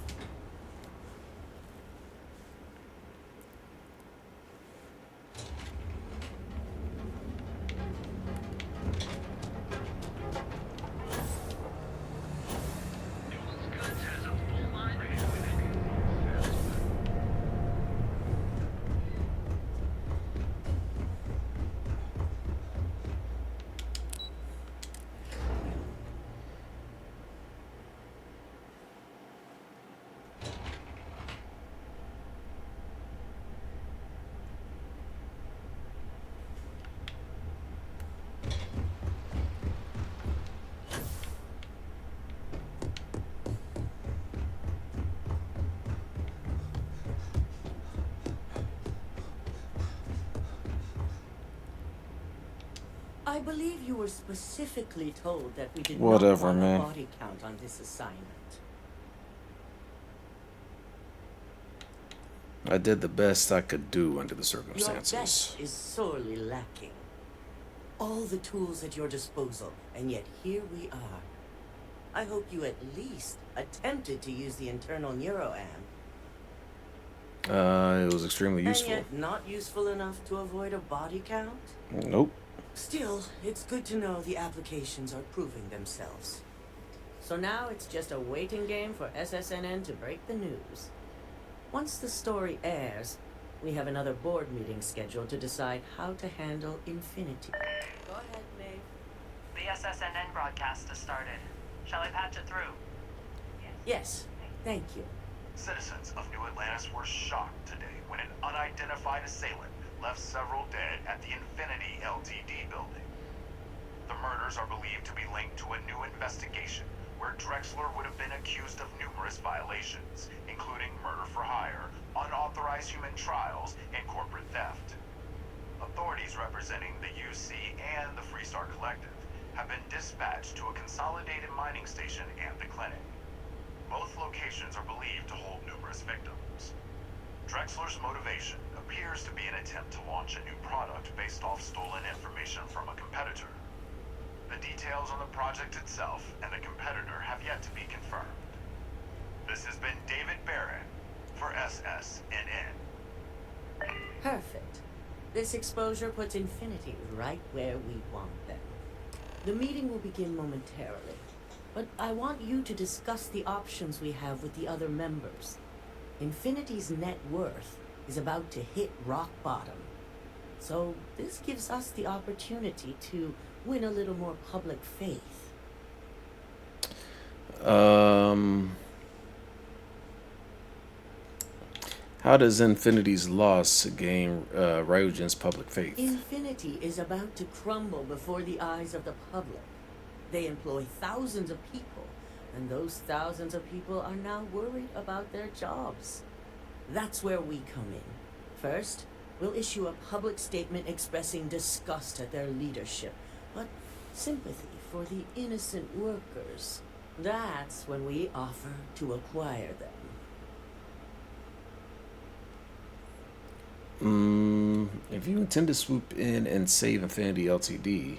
I believe you were specifically told that we did Whatever, not want man. a body count on this assignment. I did the best I could do under the Your circumstances. best is sorely lacking. All the tools at your disposal, and yet here we are. I hope you at least attempted to use the internal neuroamp. It was extremely useful. And yet not useful enough to avoid a body count? Nope. Still, it's good to know the applications are proving themselves. So now it's just a waiting game for SSNN to break the news. Once the story airs, we have another board meeting scheduled to decide how to handle Infinity. Go ahead, Maeve. The SSNN broadcast has started. Shall I patch it through? Yes, thank you. Citizens of New Atlantis were shocked today when an unidentified assailant left several dead at the Infinity Ltd building. The murders are believed to be linked to a new investigation where Drexler would have been accused of numerous violations, including murder for hire, unauthorized human trials, and corporate theft. Authorities representing the UC and the Freestar Collective have been dispatched to a consolidated mining station and the clinic. Both locations are believed to hold numerous victims. Drexler's motivation appears to be an attempt to launch a new product based off stolen information from a competitor. The details on the project itself and the competitor have yet to be confirmed. This has been David Barron for SSNN. Perfect. This exposure puts Infinity right where we want them. The meeting will begin momentarily, but I want you to discuss the options we have with the other members. Infinity's net worth is about to hit rock bottom. So this gives us the opportunity to win a little more public faith. How does Infinity's loss gain Ryogen's public faith? Infinity is about to crumble before the eyes of the public. They employ thousands of people, and those thousands of people are now worried about their jobs. That's where we come in. First, we'll issue a public statement expressing disgust at their leadership, but sympathy for the innocent workers. That's when we offer to acquire them. If you intend to swoop in and save Infinity Ltd,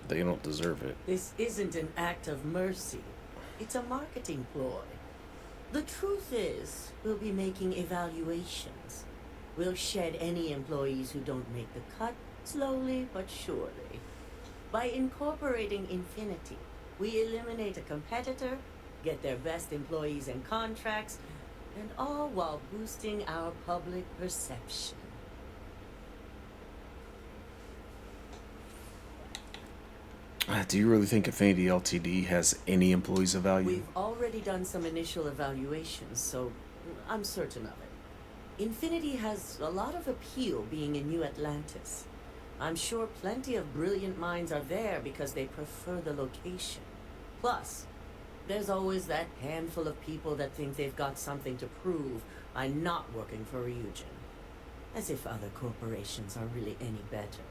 they don't deserve it. This isn't an act of mercy. It's a marketing ploy. The truth is, we'll be making evaluations. We'll shed any employees who don't make the cut, slowly but surely. By incorporating Infinity, we eliminate a competitor, get their best employees and contracts, and all while boosting our public perception. Do you really think Infinity Ltd has any employees of value? We've already done some initial evaluations, so I'm certain of it. Infinity has a lot of appeal being in New Atlantis. I'm sure plenty of brilliant minds are there because they prefer the location. Plus, there's always that handful of people that think they've got something to prove by not working for Ryujin. As if other corporations are really any better.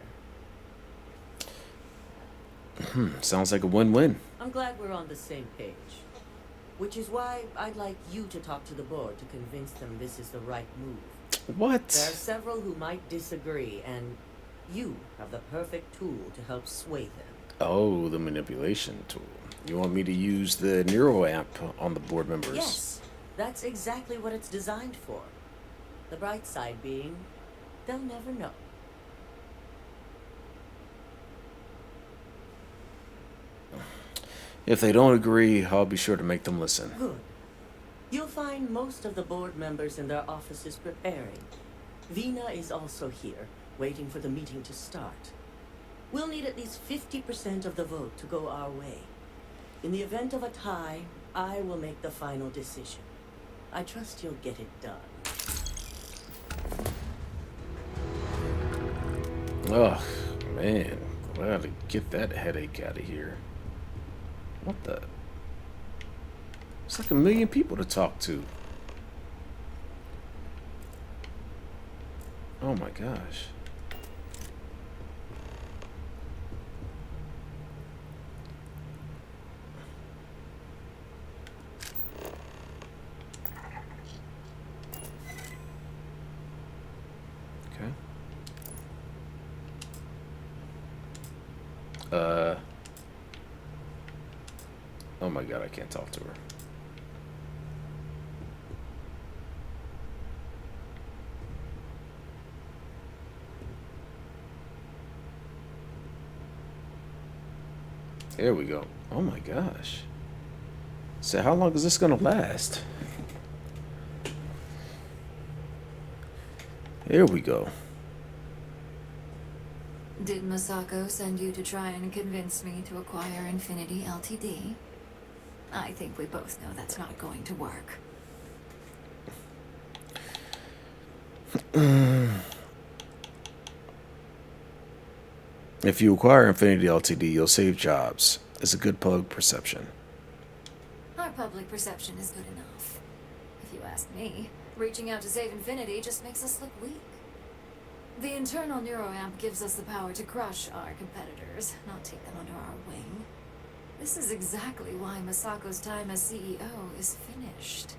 Sounds like a win-win. I'm glad we're on the same page. Which is why I'd like you to talk to the board to convince them this is the right move. What? There are several who might disagree, and you have the perfect tool to help sway them. Oh, the manipulation tool. You want me to use the neuroamp on the board members? Yes, that's exactly what it's designed for. The bright side being, they'll never know. If they don't agree, I'll be sure to make them listen. Good. You'll find most of the board members in their offices preparing. Vina is also here, waiting for the meeting to start. We'll need at least 50% of the vote to go our way. In the event of a tie, I will make the final decision. I trust you'll get it done. Ugh, man. Glad to get that headache out of here. What the? It's like 1 million people to talk to. Oh my gosh. Okay. Oh my god, I can't talk to her. There we go. Oh my gosh. So how long is this gonna last? Here we go. Did Masako send you to try and convince me to acquire Infinity Ltd? I think we both know that's not going to work. If you acquire Infinity Ltd, you'll save jobs. It's a good public perception. Our public perception is good enough. If you ask me, reaching out to save Infinity just makes us look weak. The internal neuroamp gives us the power to crush our competitors, not take them under our wing. This is exactly why Masako's time as CEO is finished.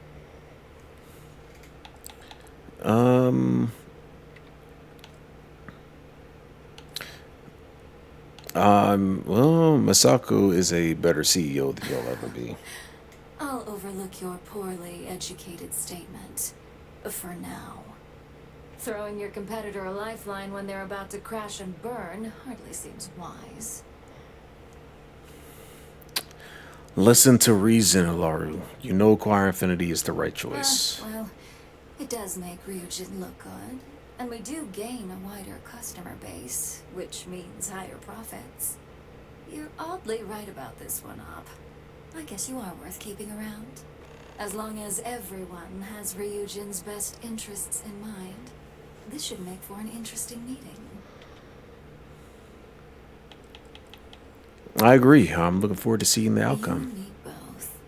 Well, Masako is a better CEO than you'll ever be. I'll overlook your poorly educated statement. For now. Throwing your competitor a lifeline when they're about to crash and burn hardly seems wise. Listen to reason, Alaru. You know acquire Infinity is the right choice. Well, it does make Ryujin look good. And we do gain a wider customer base, which means higher profits. You're oddly right about this one, Op. I guess you are worth keeping around. As long as everyone has Ryujin's best interests in mind, this should make for an interesting meeting. I agree. I'm looking forward to seeing the outcome. You need both.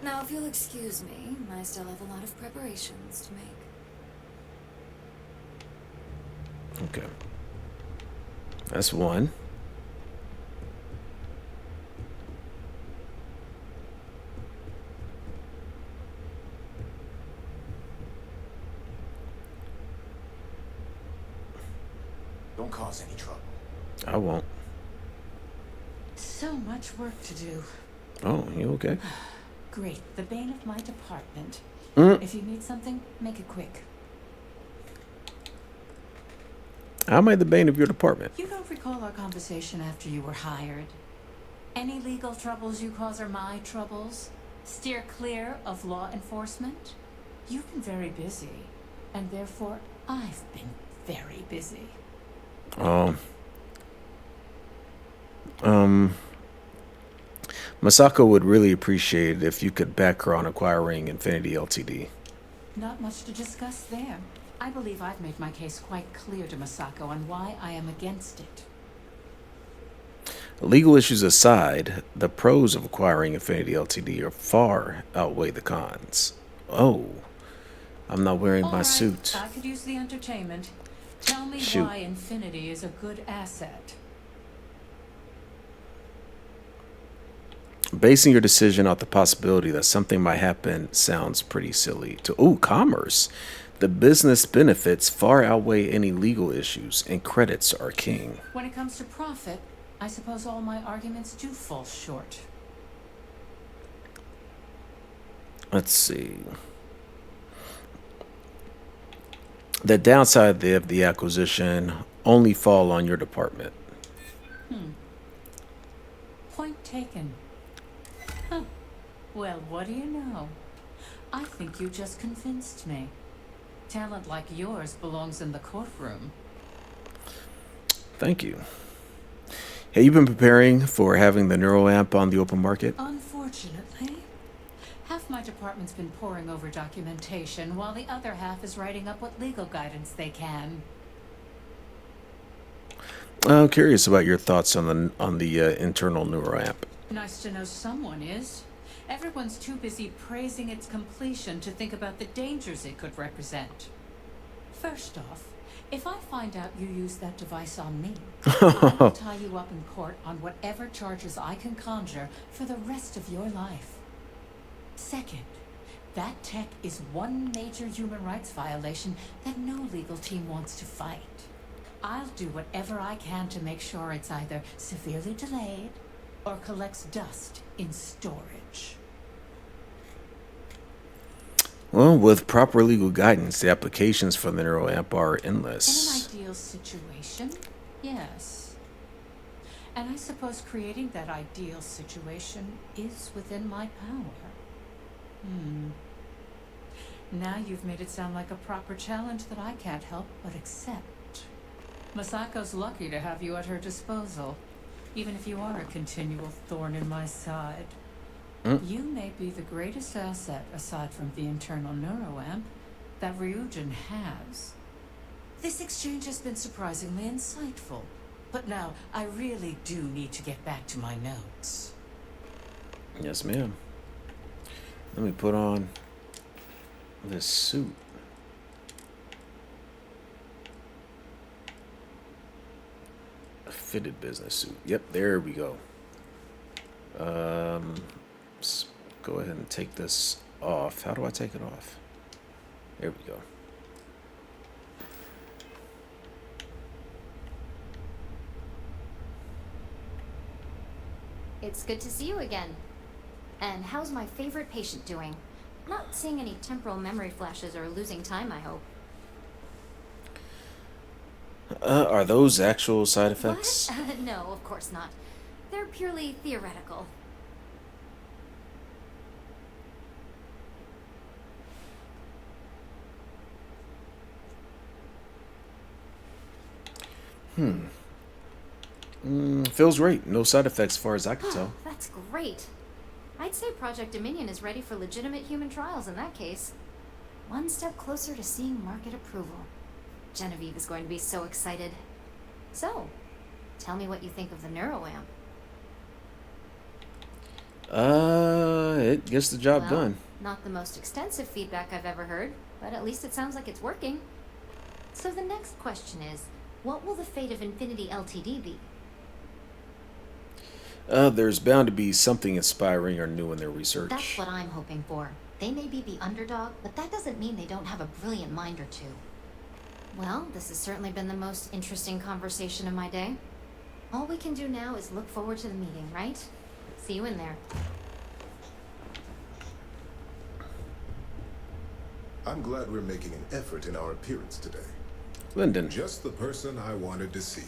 Now, if you'll excuse me, I still have a lot of preparations to make. Okay. That's one. Don't cause any trouble. I won't. So much work to do. Oh, you okay? Great. The bane of my department. Mm. If you need something, make it quick. How am I the bane of your department? You don't recall our conversation after you were hired? Any legal troubles you cause are my troubles? Steer clear of law enforcement? You've been very busy, and therefore I've been very busy. Masako would really appreciate it if you could back her on acquiring Infinity Ltd. Not much to discuss there. I believe I've made my case quite clear to Masako on why I am against it. Legal issues aside, the pros of acquiring Infinity Ltd are far outweigh the cons. Oh, I'm not wearing my suit. I could use the entertainment. Tell me Shoot. why Infinity is a good asset. Basing your decision off the possibility that something might happen sounds pretty silly. Commerce. The business benefits far outweigh any legal issues, and credits are king. When it comes to profit, I suppose all my arguments do fall short. Let's see. The downside of the acquisition only fall on your department. Point taken. Huh. Well, what do you know? I think you just convinced me. Talent like yours belongs in the courtroom. Thank you. Have you been preparing for having the neuroamp on the open market? Unfortunately, half my department's been poring over documentation, while the other half is writing up what legal guidance they can. I'm curious about your thoughts on the internal neuroamp. Nice to know someone is. Everyone's too busy praising its completion to think about the dangers it could represent. First off, if I find out you use that device on me, I will tie you up in court on whatever charges I can conjure for the rest of your life. Second, that tech is one major human rights violation that no legal team wants to fight. I'll do whatever I can to make sure it's either severely delayed or collects dust in storage. Well, with proper legal guidance, the applications for the NeuroAmp are endless. In an ideal situation, yes. And I suppose creating that ideal situation is within my power. Now you've made it sound like a proper challenge that I can't help but accept. Masako's lucky to have you at her disposal, even if you are a continual thorn in my side. You may be the greatest asset, aside from the internal neuroamp, that Ryujin has. This exchange has been surprisingly insightful, but now I really do need to get back to my notes. Yes, ma'am. Let me put on this suit. A fitted business suit. Yep, there we go. Let's go ahead and take this off. How do I take it off? There we go. It's good to see you again. And how's my favorite patient doing? Not seeing any temporal memory flashes or losing time, I hope. Are those actual side effects? What? No, of course not. They're purely theoretical. Feels great. No side effects as far as I can tell. That's great. I'd say Project Dominion is ready for legitimate human trials in that case. One step closer to seeing market approval. Genevieve is going to be so excited. So, tell me what you think of the NeuroAmp. It gets the job done. Not the most extensive feedback I've ever heard, but at least it sounds like it's working. So the next question is, what will the fate of Infinity Ltd be? There's bound to be something inspiring or new in their research. That's what I'm hoping for. They may be the underdog, but that doesn't mean they don't have a brilliant mind or two. Well, this has certainly been the most interesting conversation of my day. All we can do now is look forward to the meeting, right? See you in there. I'm glad we're making an effort in our appearance today. Lyndon. Just the person I wanted to see.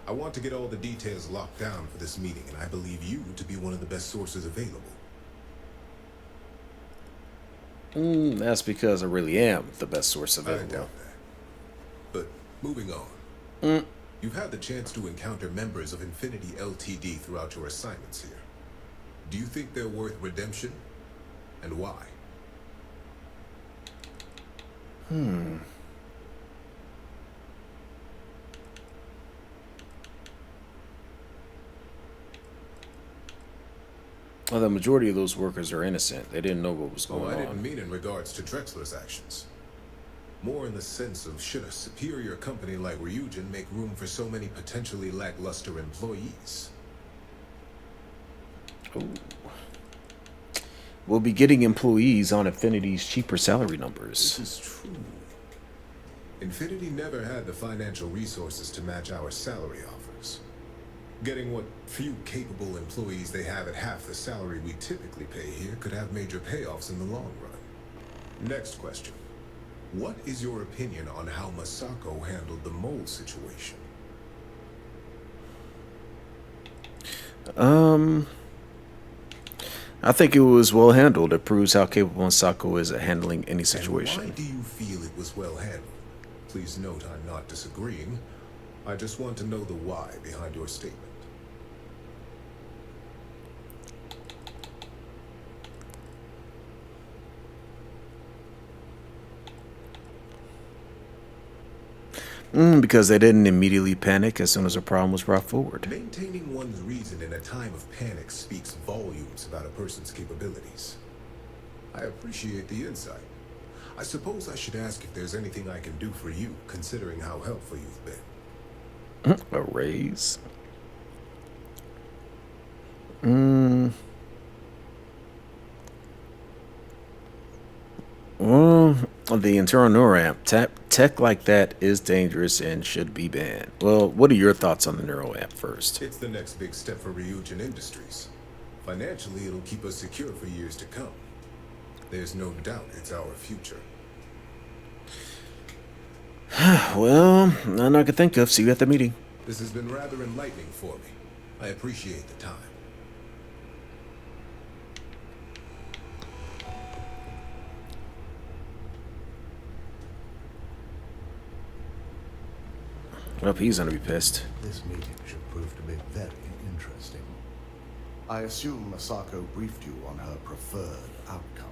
I want to get all the details locked down for this meeting, and I believe you to be one of the best sources available. That's because I really am the best source available. I doubt that. But moving on. You've had the chance to encounter members of Infinity Ltd throughout your assignments here. Do you think they're worth redemption? And why? Well, the majority of those workers are innocent. They didn't know what was going on. I didn't mean in regards to Drexler's actions. More in the sense of, should a superior company like Ryujin make room for so many potentially lackluster employees? Ooh. We'll be getting employees on Infinity's cheaper salary numbers. This is true. Infinity never had the financial resources to match our salary offers. Getting what few capable employees they have at half the salary we typically pay here could have major payoffs in the long run. Next question. What is your opinion on how Masako handled the mole situation? I think it was well handled. It proves how capable Masako is at handling any situation. And why do you feel it was well handled? Please note I'm not disagreeing. I just want to know the why behind your statement. Because they didn't immediately panic as soon as a problem was brought forward. Maintaining one's reason in a time of panic speaks volumes about a person's capabilities. I appreciate the insight. I suppose I should ask if there's anything I can do for you, considering how helpful you've been. A raise? Well, the internal neuroamp. Tech like that is dangerous and should be banned. Well, what are your thoughts on the Neuro app first? It's the next big step for Ryujin Industries. Financially, it'll keep us secure for years to come. There's no doubt it's our future. Well, none I could think of. See you at the meeting. This has been rather enlightening for me. I appreciate the time. Well, he's gonna be pissed. This meeting should prove to be very interesting. I assume Masako briefed you on her preferred outcome.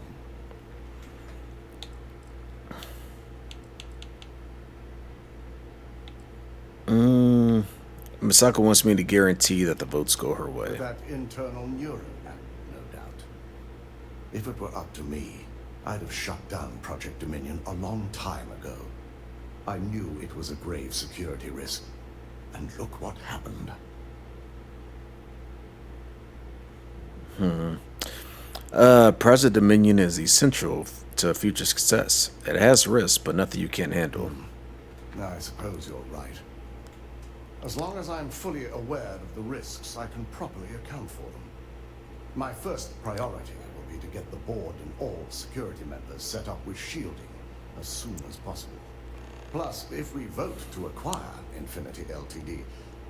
Misako wants me to guarantee that the votes go her way. That internal neuro app, no doubt. If it were up to me, I'd have shut down Project Dominion a long time ago. I knew it was a grave security risk. And look what happened. Project Dominion is essential to future success. It has risks, but nothing you can't handle. I suppose you're right. As long as I'm fully aware of the risks, I can properly account for them. My first priority will be to get the board and all security members set up with shielding as soon as possible. Plus, if we vote to acquire Infinity Ltd,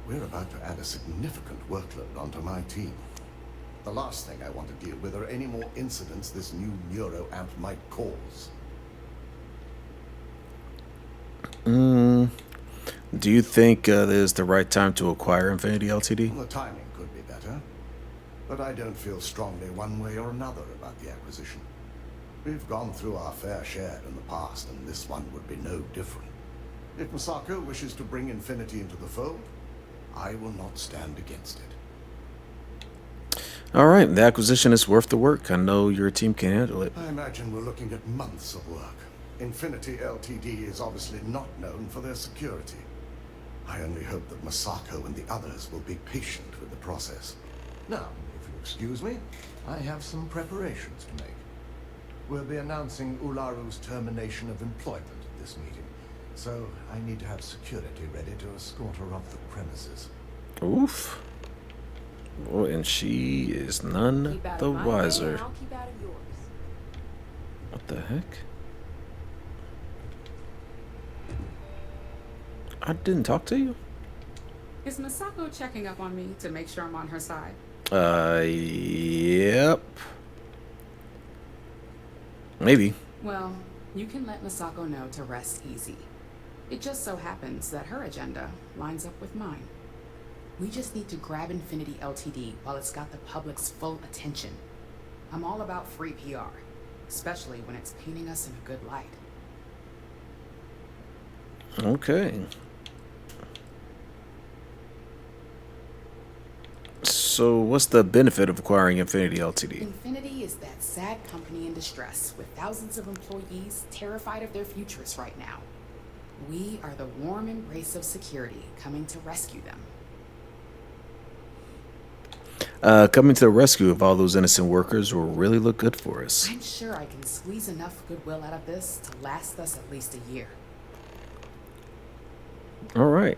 we're about to add a significant workload onto my team. The last thing I want to deal with are any more incidents this new neuro amp might cause. Do you think this is the right time to acquire Infinity Ltd? The timing could be better, but I don't feel strongly one way or another about the acquisition. We've gone through our fair share in the past, and this one would be no different. If Masako wishes to bring Infinity into the fold, I will not stand against it. All right, the acquisition is worth the work. I know your team can handle it. I imagine we're looking at months of work. Infinity Ltd is obviously not known for their security. I only hope that Masako and the others will be patient with the process. Now, if you excuse me, I have some preparations to make. We'll be announcing Ularu's termination of employment at this meeting, so I need to have security ready to escort her off the premises. Oof. Oh, and she is none the wiser. What the heck? I didn't talk to you? Is Masako checking up on me to make sure I'm on her side? Yep. Maybe. Well, you can let Masako know to rest easy. It just so happens that her agenda lines up with mine. We just need to grab Infinity Ltd while it's got the public's full attention. I'm all about free PR, especially when it's painting us in a good light. Okay. So what's the benefit of acquiring Infinity Ltd? Infinity is that sad company in distress with thousands of employees terrified of their futures right now. We are the warm embrace of security coming to rescue them. Coming to the rescue of all those innocent workers will really look good for us. I'm sure I can squeeze enough goodwill out of this to last us at least a year. All right.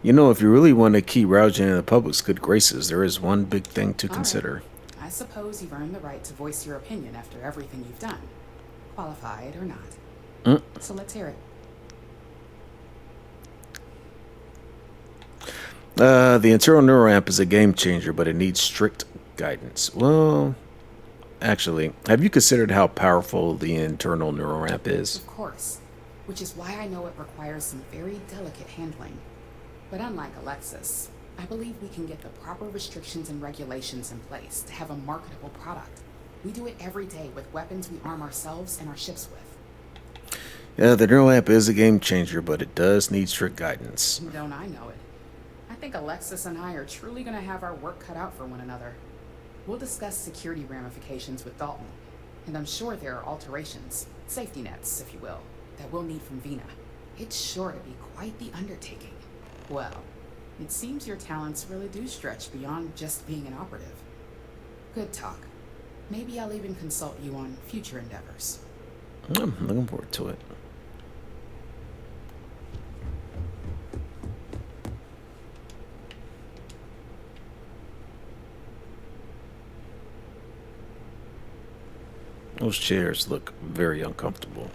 You know, if you really want to keep Ryujin in the public's good graces, there is one big thing to consider. I suppose you've earned the right to voice your opinion after everything you've done, qualified or not. So let's hear it. The internal neuroamp is a game changer, but it needs strict guidance. Well, actually, have you considered how powerful the internal neuroamp is? Of course, which is why I know it requires some very delicate handling. But unlike Alexis, I believe we can get the proper restrictions and regulations in place to have a marketable product. We do it every day with weapons we arm ourselves and our ships with. Yeah, the neuroamp is a game changer, but it does need strict guidance. Don't I know it? I think Alexis and I are truly going to have our work cut out for one another. We'll discuss security ramifications with Dalton, and I'm sure there are alterations, safety nets, if you will, that we'll need from Vina. It's sure to be quite the undertaking. Well, it seems your talents really do stretch beyond just being an operative. Good talk. Maybe I'll even consult you on future endeavors. I'm looking forward to it. Those chairs look very uncomfortable.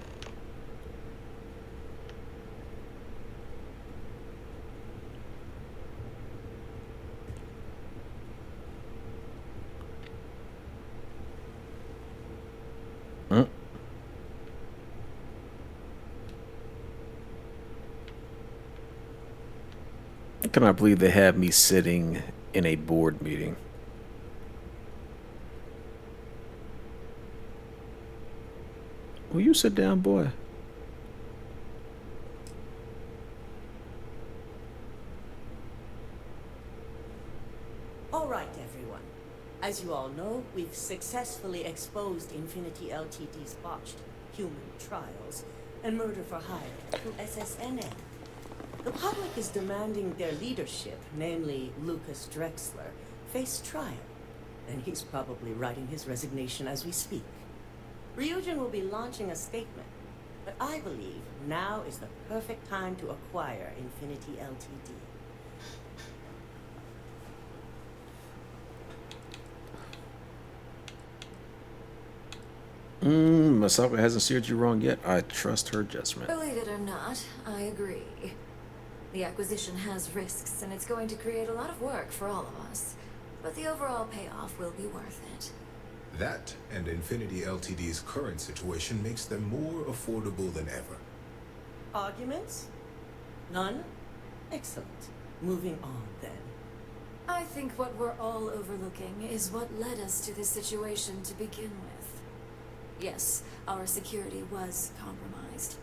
I cannot believe they have me sitting in a board meeting. Will you sit down, boy? All right, everyone. As you all know, we've successfully exposed Infinity Ltd's botched human trials and murder for hire through SSNN. The public is demanding their leadership, namely Lucas Drexler, face trial. And he's probably writing his resignation as we speak. Ryujin will be launching a statement, but I believe now is the perfect time to acquire Infinity Ltd. Masako hasn't steered you wrong yet. I trust her judgment. Believe it or not, I agree. The acquisition has risks, and it's going to create a lot of work for all of us. But the overall payoff will be worth it. That and Infinity Ltd's current situation makes them more affordable than ever. Arguments? None? Excellent. Moving on, then. I think what we're all overlooking is what led us to this situation to begin with. Yes, our security was compromised.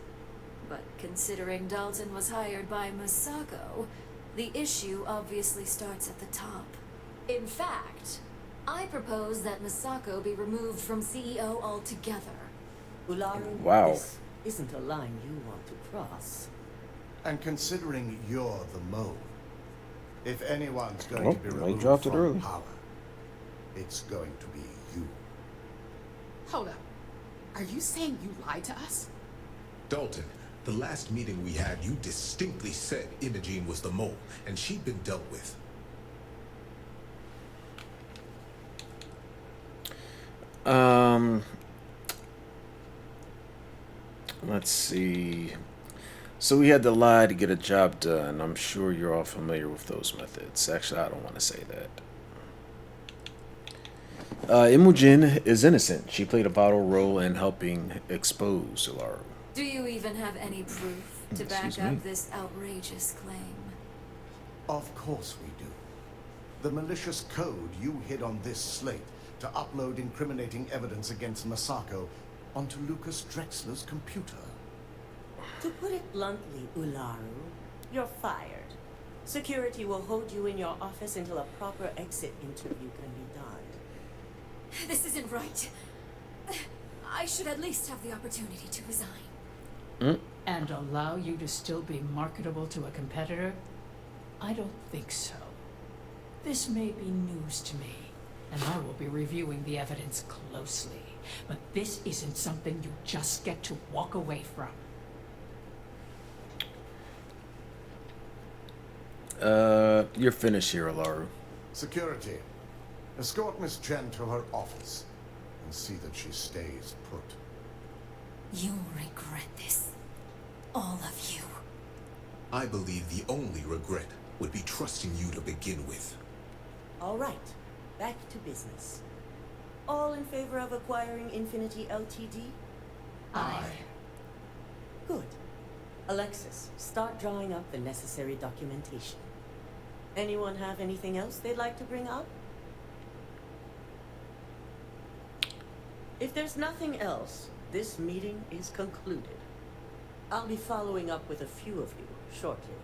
But considering Dalton was hired by Masako, the issue obviously starts at the top. In fact, I propose that Masako be removed from CEO altogether. Ularu, Wow. this isn't a line you want to cross. And considering you're the mole, if anyone's going to be they removed dropped it from early. power, it's going to be you. Hold up. Are you saying you lied to us? Dalton, the last meeting we had, you distinctly said Imogene was the mole, and she'd been dealt with. Let's see. So we had to lie to get a job done. I'm sure you're all familiar with those methods. Actually, I don't want to say that. Imogen is innocent. She played a vital role in helping expose Ularu. Do you even have any proof to back up this outrageous claim? Of course we do. The malicious code you hid on this slate to upload incriminating evidence against Masako onto Lucas Drexler's computer. To put it bluntly, Ularu, you're fired. Security will hold you in your office until a proper exit interview can be done. This isn't right. I should at least have the opportunity to resign. And allow you to still be marketable to a competitor? I don't think so. This may be news to me, and I will be reviewing the evidence closely. But this isn't something you just get to walk away from. You're finished here, Ularu. Security, escort Miss Jen to her office and see that she stays put. You'll regret this. All of you. I believe the only regret would be trusting you to begin with. All right, back to business. All in favor of acquiring Infinity Ltd? Aye. Good. Alexis, start drawing up the necessary documentation. Anyone have anything else they'd like to bring up? If there's nothing else, this meeting is concluded. I'll be following up with a few of you shortly.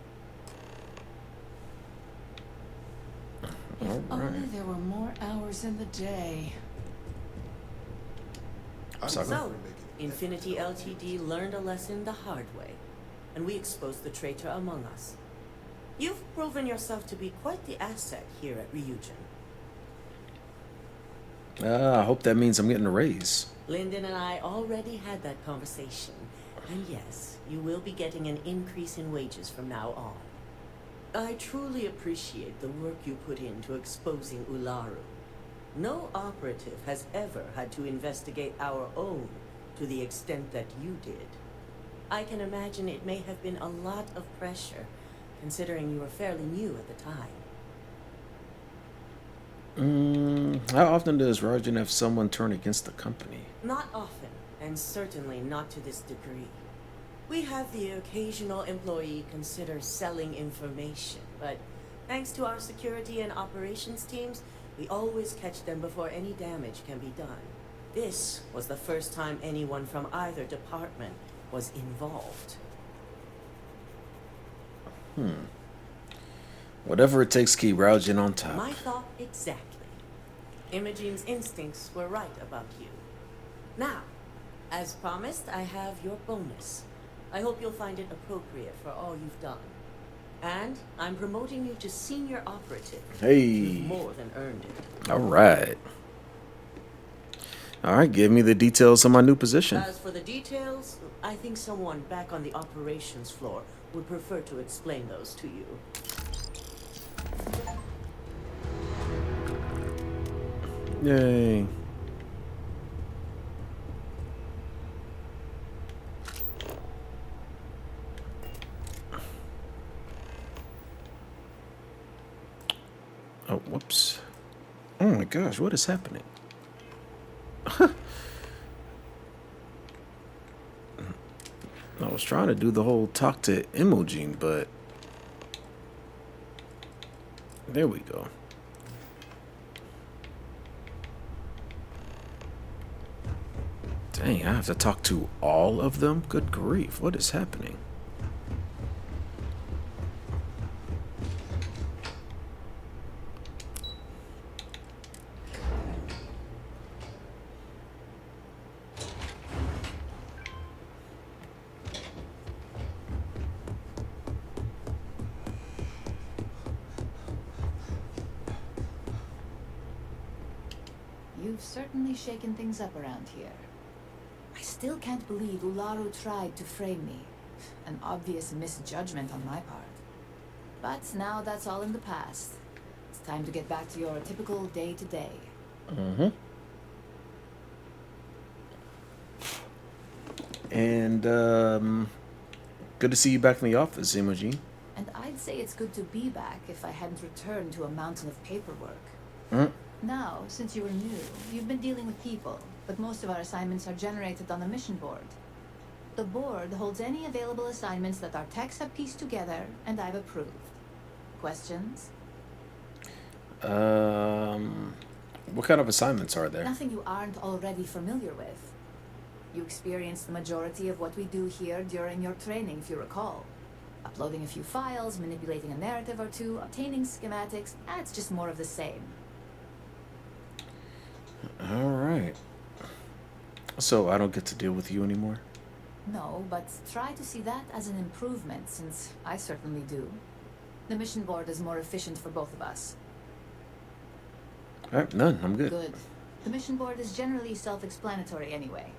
If only there were more hours in the day. So, Infinity Ltd learned a lesson the hard way, and we exposed the traitor among us. You've proven yourself to be quite the asset here at Ryujin. I hope that means I'm getting a raise. Lyndon and I already had that conversation. And yes, you will be getting an increase in wages from now on. I truly appreciate the work you put into exposing Ularu. No operative has ever had to investigate our own to the extent that you did. I can imagine it may have been a lot of pressure, considering you were fairly new at the time. How often does Rajan have someone turn against the company? Not often, and certainly not to this degree. We have the occasional employee consider selling information, but thanks to our security and operations teams, we always catch them before any damage can be done. This was the first time anyone from either department was involved. Whatever it takes to keep Rajan on top. My thought exactly. Imogene's instincts were right about you. Now, as promised, I have your bonus. I hope you'll find it appropriate for all you've done. And I'm promoting you to senior operative. Hey. You've more than earned it. All right. All right, give me the details of my new position. As for the details, I think someone back on the operations floor would prefer to explain those to you. Yay. Oh, whoops. Oh my gosh, what is happening? I was trying to do the whole talk to Imogen, but there we go. Dang, I have to talk to all of them? Good grief, what is happening? You've certainly shaken things up around here. I still can't believe Ularu tried to frame me. An obvious misjudgment on my part. But now that's all in the past. It's time to get back to your typical day-to-day. And, good to see you back in the office, Imogen. And I'd say it's good to be back if I hadn't returned to a mountain of paperwork. Now, since you were new, you've been dealing with people, but most of our assignments are generated on the mission board. The board holds any available assignments that our techs have pieced together, and I've approved. Questions? What kind of assignments are there? Nothing you aren't already familiar with. You experienced the majority of what we do here during your training, if you recall. Uploading a few files, manipulating a narrative or two, obtaining schematics, it's just more of the same. All right. So I don't get to deal with you anymore? No, but try to see that as an improvement, since I certainly do. The mission board is more efficient for both of us. All right, none. I'm good. Good. The mission board is generally self-explanatory anyway.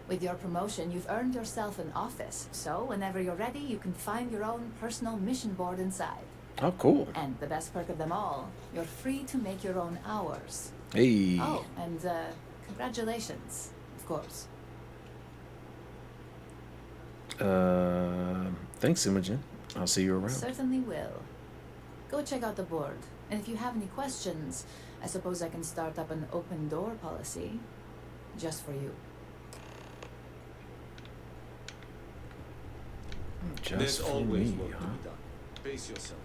With your promotion, you've earned yourself an office, so whenever you're ready, you can find your own personal mission board inside. Oh, cool. And the best perk of them all, you're free to make your own hours. Hey. Oh, and congratulations, of course. Thanks, Imogen. I'll see you around. Certainly will. Go check out the board. And if you have any questions, I suppose I can start up an open door policy. Just for you. Just There's for always me, work to huh? be done. Pace yourself.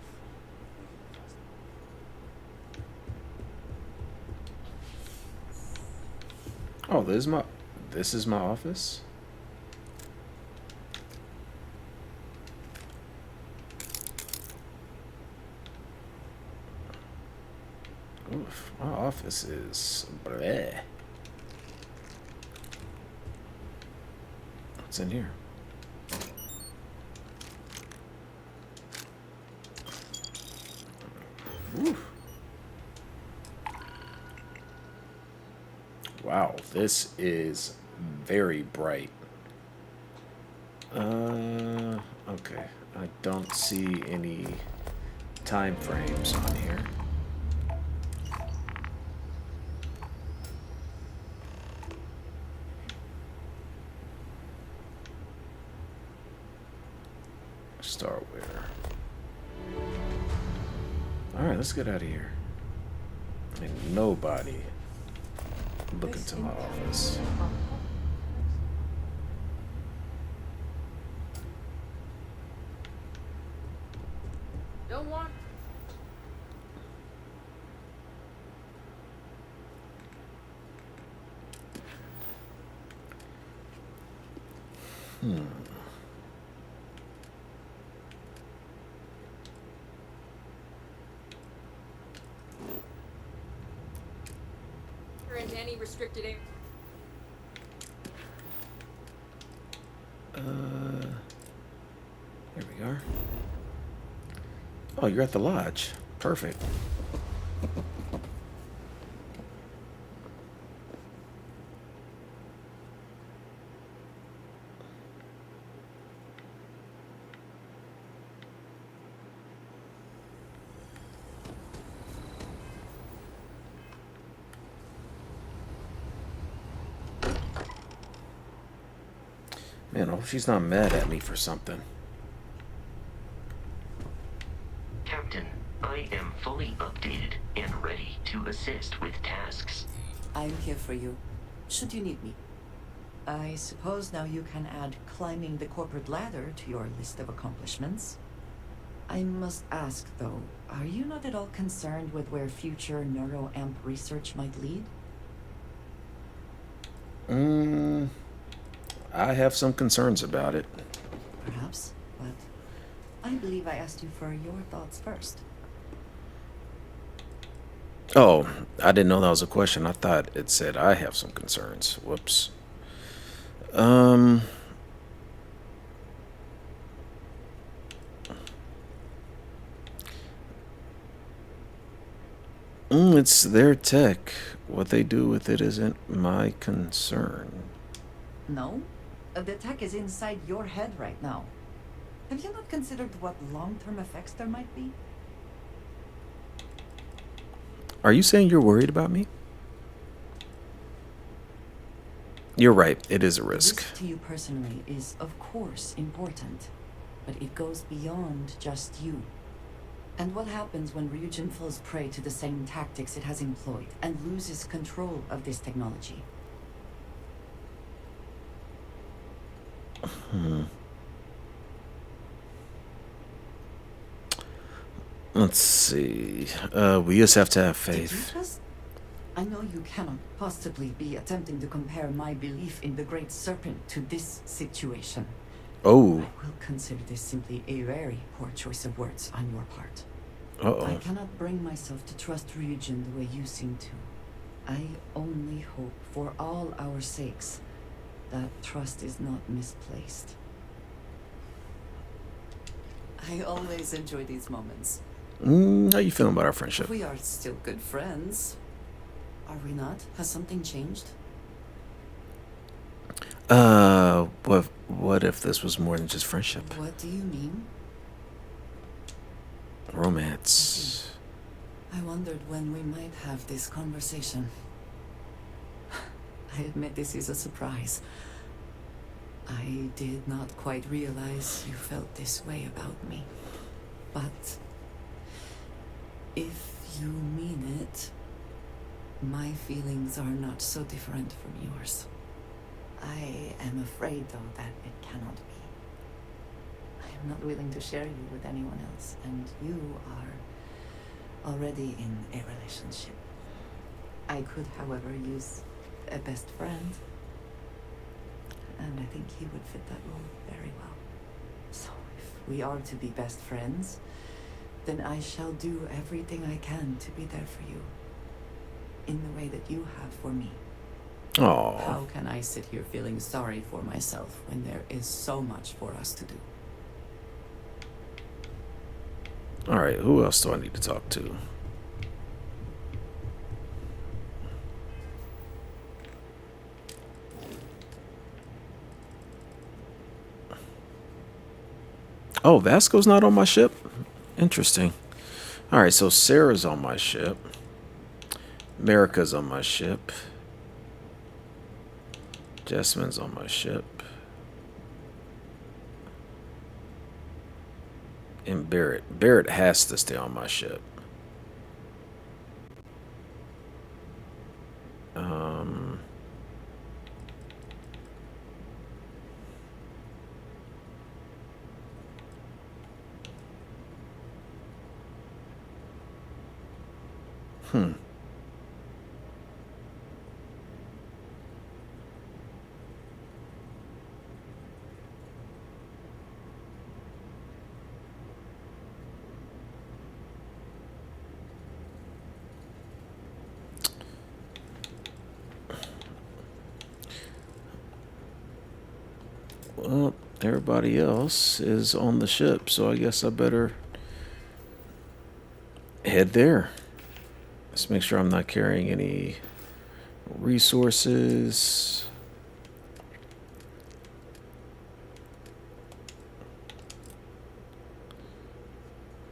Oh, this is my office? Oof, my office is bleh. What's in here? Oof. Wow, this is very bright. Okay. I don't see any time frames on here. Start where? Alright, let's get out of here. Ain't nobody look into my office. Don't want. Into any restricted area. Here we are. Oh, you're at the lodge. Perfect. Man, I hope she's not mad at me for something. Captain, I am fully updated and ready to assist with tasks. I'm here for you, should you need me. I suppose now you can add climbing the corporate ladder to your list of accomplishments. I must ask, though, are you not at all concerned with where future neuroamp research might lead? I have some concerns about it. Perhaps, but I believe I asked you for your thoughts first. Oh, I didn't know that was a question. I thought it said I have some concerns. Whoops. It's their tech. What they do with it isn't my concern. No? The tech is inside your head right now. Have you not considered what long-term effects there might be? Are you saying you're worried about me? You're right. It is a risk. Risk to you personally is, of course, important, but it goes beyond just you. And what happens when Ryujin falls prey to the same tactics it has employed and loses control of this technology? Let's see. We just have to have faith. I know you cannot possibly be attempting to compare my belief in the Great Serpent to this situation. Oh. I will consider this simply a very poor choice of words on your part. Uh-oh. I cannot bring myself to trust Ryujin the way you seem to. I only hope, for all our sakes, that trust is not misplaced. I always enjoy these moments. How you feeling about our friendship? We are still good friends. Are we not? Has something changed? What if this was more than just friendship? What do you mean? Romance. I wondered when we might have this conversation. I admit this is a surprise. I did not quite realize you felt this way about me. But if you mean it, my feelings are not so different from yours. I am afraid, though, that it cannot be. I am not willing to share you with anyone else, and you are already in a relationship. I could, however, use a best friend, and I think he would fit that role very well. So if we are to be best friends, then I shall do everything I can to be there for you, in the way that you have for me. Oh. How can I sit here feeling sorry for myself when there is so much for us to do? All right, who else do I need to talk to? Oh, Vasco's not on my ship? Interesting. All right, so Sarah's on my ship. America's on my ship. Jessamyn's on my ship. And Barrett. Barrett has to stay on my ship. Hmm. Well, everybody else is on the ship, so I guess I better head there. Let's make sure I'm not carrying any resources.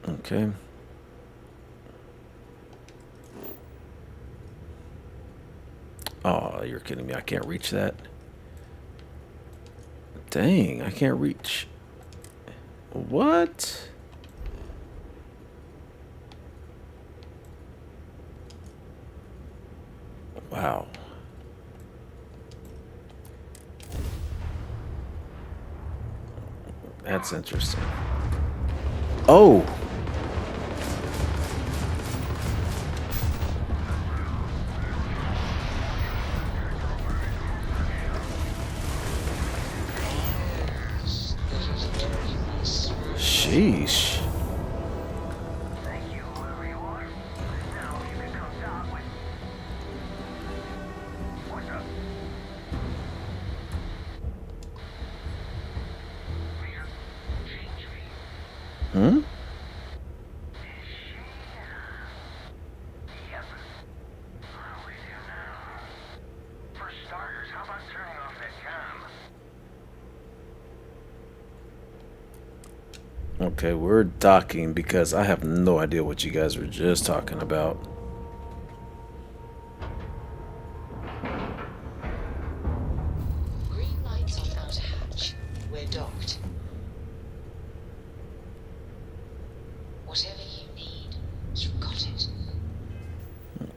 Okay. Oh, you're kidding me. I can't reach that. Dang, I can't reach. What? Wow. That's interesting. Oh. Sheesh. Hmm? Okay, we're docking because I have no idea what you guys were just talking about. Green lights on outer hatch. We're docked. Whatever you need, you've got it.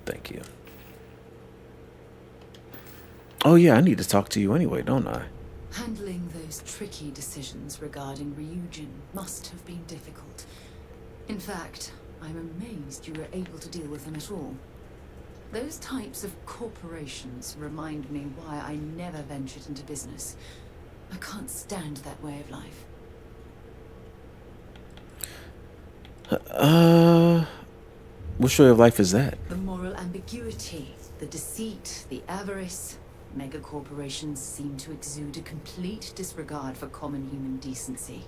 Thank you. Oh yeah, I need to talk to you anyway, don't I? Handling those tricky decisions regarding Ryujin must have been difficult. In fact, I'm amazed you were able to deal with them at all. Those types of corporations remind me why I never ventured into business. I can't stand that way of life. Which way of life is that? The moral ambiguity, the deceit, the avarice. Mega corporations seem to exude a complete disregard for common human decency.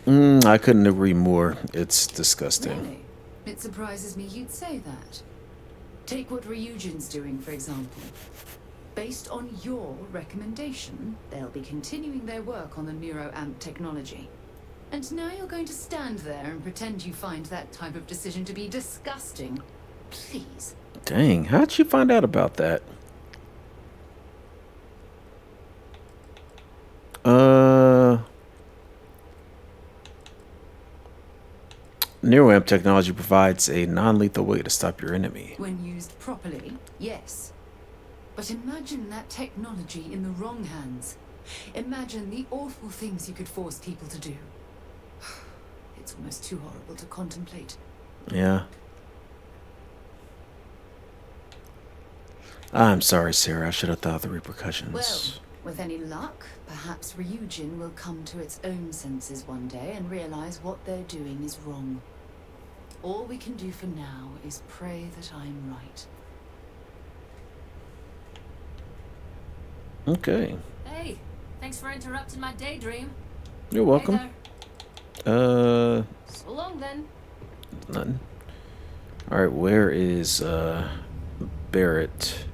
I couldn't agree more. It's disgusting. Really? It surprises me you'd say that. Take what Ryujin's doing, for example. Based on your recommendation, they'll be continuing their work on the NeuroAmp technology. And now you're going to stand there and pretend you find that type of decision to be disgusting. Please. Dang, how'd you find out about that? NeuroAmp technology provides a non-lethal way to stop your enemy. When used properly, yes. But imagine that technology in the wrong hands. Imagine the awful things you could force people to do. It's almost too horrible to contemplate. Yeah. I'm sorry, Sarah. I should have thought of the repercussions. Well, with any luck, perhaps Ryujin will come to its own senses one day and realize what they're doing is wrong. All we can do for now is pray that I'm right. Okay. Hey, thanks for interrupting my daydream. You're welcome. So long then. Nothing. Alright, where is Barrett?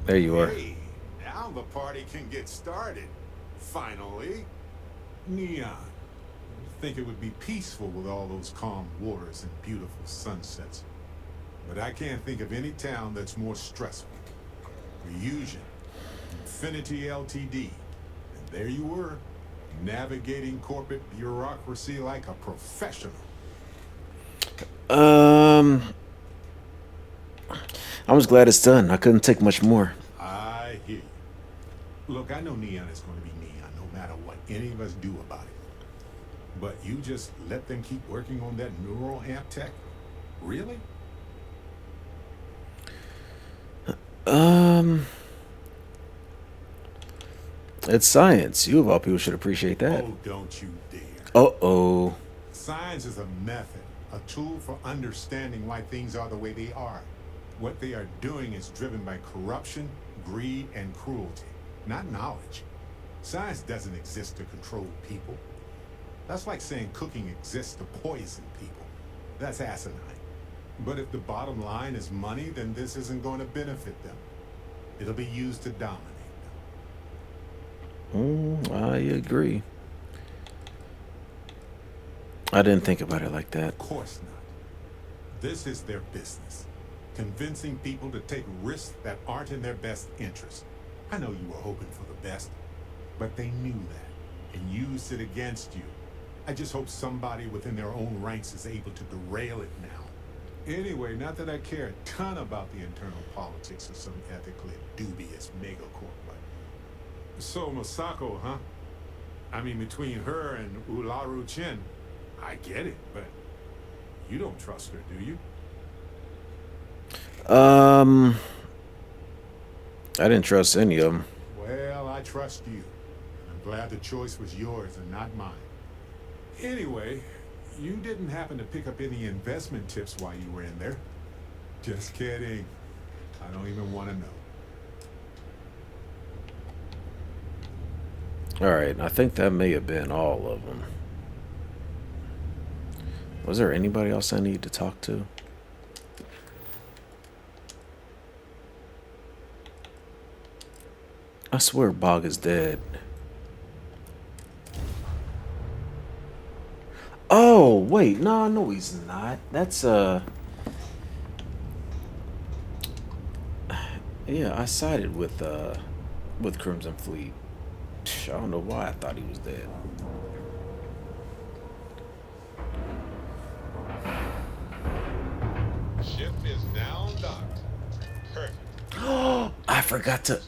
There you are. Hey, now the party can get started. Finally. Neon. You'd think it would be peaceful with all those calm waters and beautiful sunsets. But I can't think of any town that's more stressful. Ryujin, Infinity Ltd. And there you were, navigating corporate bureaucracy like a professional. I was glad it's done. I couldn't take much more. I hear you. Look, I know Neon is going to be Neon, no matter what any of us do about it. But you just let them keep working on that neural amp tech? Really? It's science. You of all people should appreciate that. Oh, don't you dare. Uh-oh. Science is a method, a tool for understanding why things are the way they are. What they are doing is driven by corruption, greed, and cruelty, not knowledge. Science doesn't exist to control people. That's like saying cooking exists to poison people. That's asinine. But if the bottom line is money, then this isn't going to benefit them. It'll be used to dominate them. I agree. I didn't think about it like that. Of course not. This is their business. Convincing people to take risks that aren't in their best interest. I know you were hoping for the best, but they knew that and used it against you. I just hope somebody within their own ranks is able to derail it now. Anyway, not that I care a ton about the internal politics of some ethically dubious megacorp, but... So, Masako, huh? I mean, between her and Ularu Chen, I get it, but you don't trust her, do you? I didn't trust any of them. Well, I trust you. I'm glad the choice was yours and not mine. Anyway, you didn't happen to pick up any investment tips while you were in there. Just kidding. I don't even want to know. Alright, I think that may have been all of them. Was there anybody else I need to talk to? I swear Bog is dead. Oh, wait. No, he's not. That's, yeah, I sided with Crimson Fleet. I don't know why I thought he was dead. Ship is now docked. Perfect. Oh, I forgot to...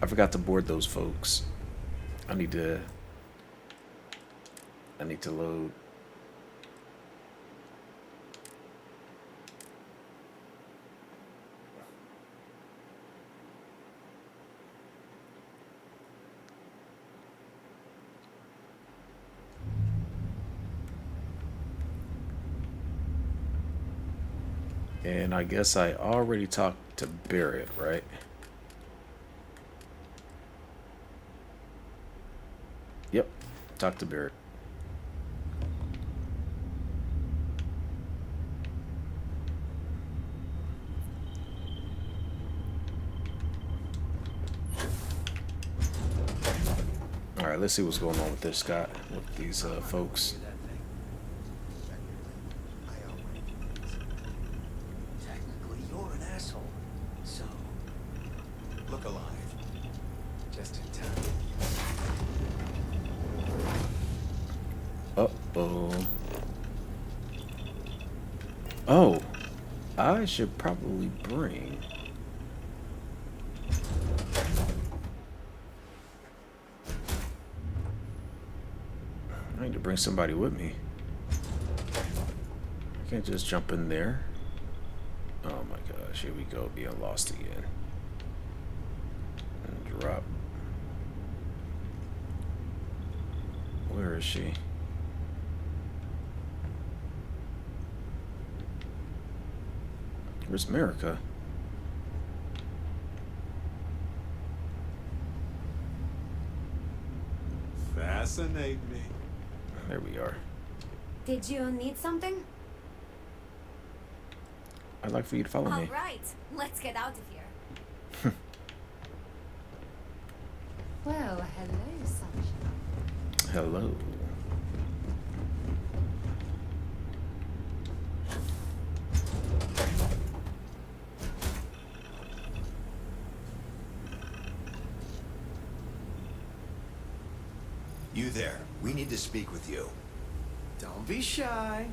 I forgot to board those folks. I need to load. And I guess I already talked to Barrett, right? Yep, talk to Barrett. All right, let's see what's going on with this guy, with these folks. Technically, you're an asshole. So, look alive. Just in time. Uh-oh. Oh, I should probably bring... I need to bring somebody with me. I can't just jump in there. Oh my gosh, here we go, being lost again. And drop. Where is she? Where's America? Fascinate me. There we are. Did you need something? I'd like for you to follow me. All right, let's get out of here. Well, hello, sunshine. Hello. You there. We need to speak with you. Don't be shy.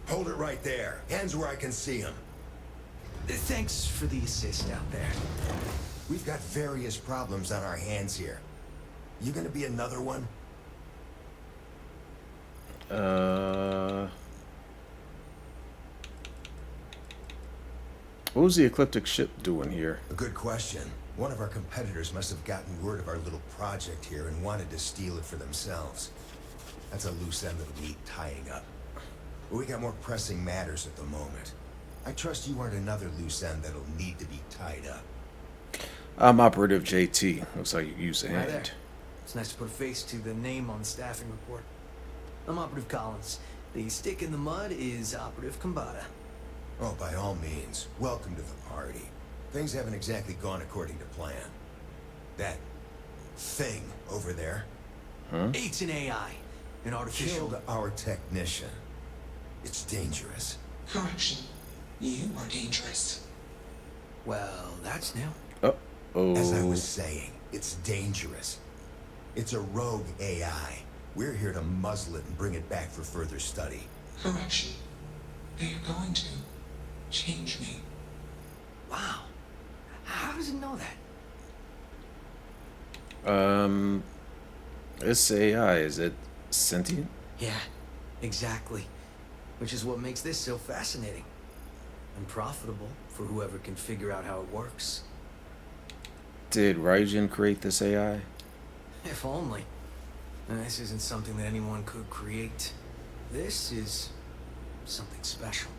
Hold it right there. Hands where I can see them. Thanks for the assist out there. We've got various problems on our hands here. You gonna be another one? What was the ecliptic ship doing here? A good question. One of our competitors must have gotten word of our little project here and wanted to steal it for themselves. That's a loose end that'll need tying up. But we got more pressing matters at the moment. I trust you aren't another loose end that'll need to be tied up. I'm Operative JT. Looks like you use a Hi there. hand. It's nice to put a face to the name on the staffing report. I'm Operative Collins. The stick in the mud is Operative Kambata. Oh, by all means, welcome to the party. Things haven't exactly gone according to plan. That thing over there. Huh? It's an AI. An artificial... Killed our technician. It's dangerous. Correction. You are dangerous. Well, that's new. Uh-oh. As I was saying, it's dangerous. It's a rogue AI. We're here to muzzle it and bring it back for further study. Correction. They are going to change me. Wow. How does it know that? This AI, is it sentient? Yeah, exactly. Which is what makes this so fascinating. And profitable for whoever can figure out how it works. Did Raijin create this AI? If only. And this isn't something that anyone could create. This is something special.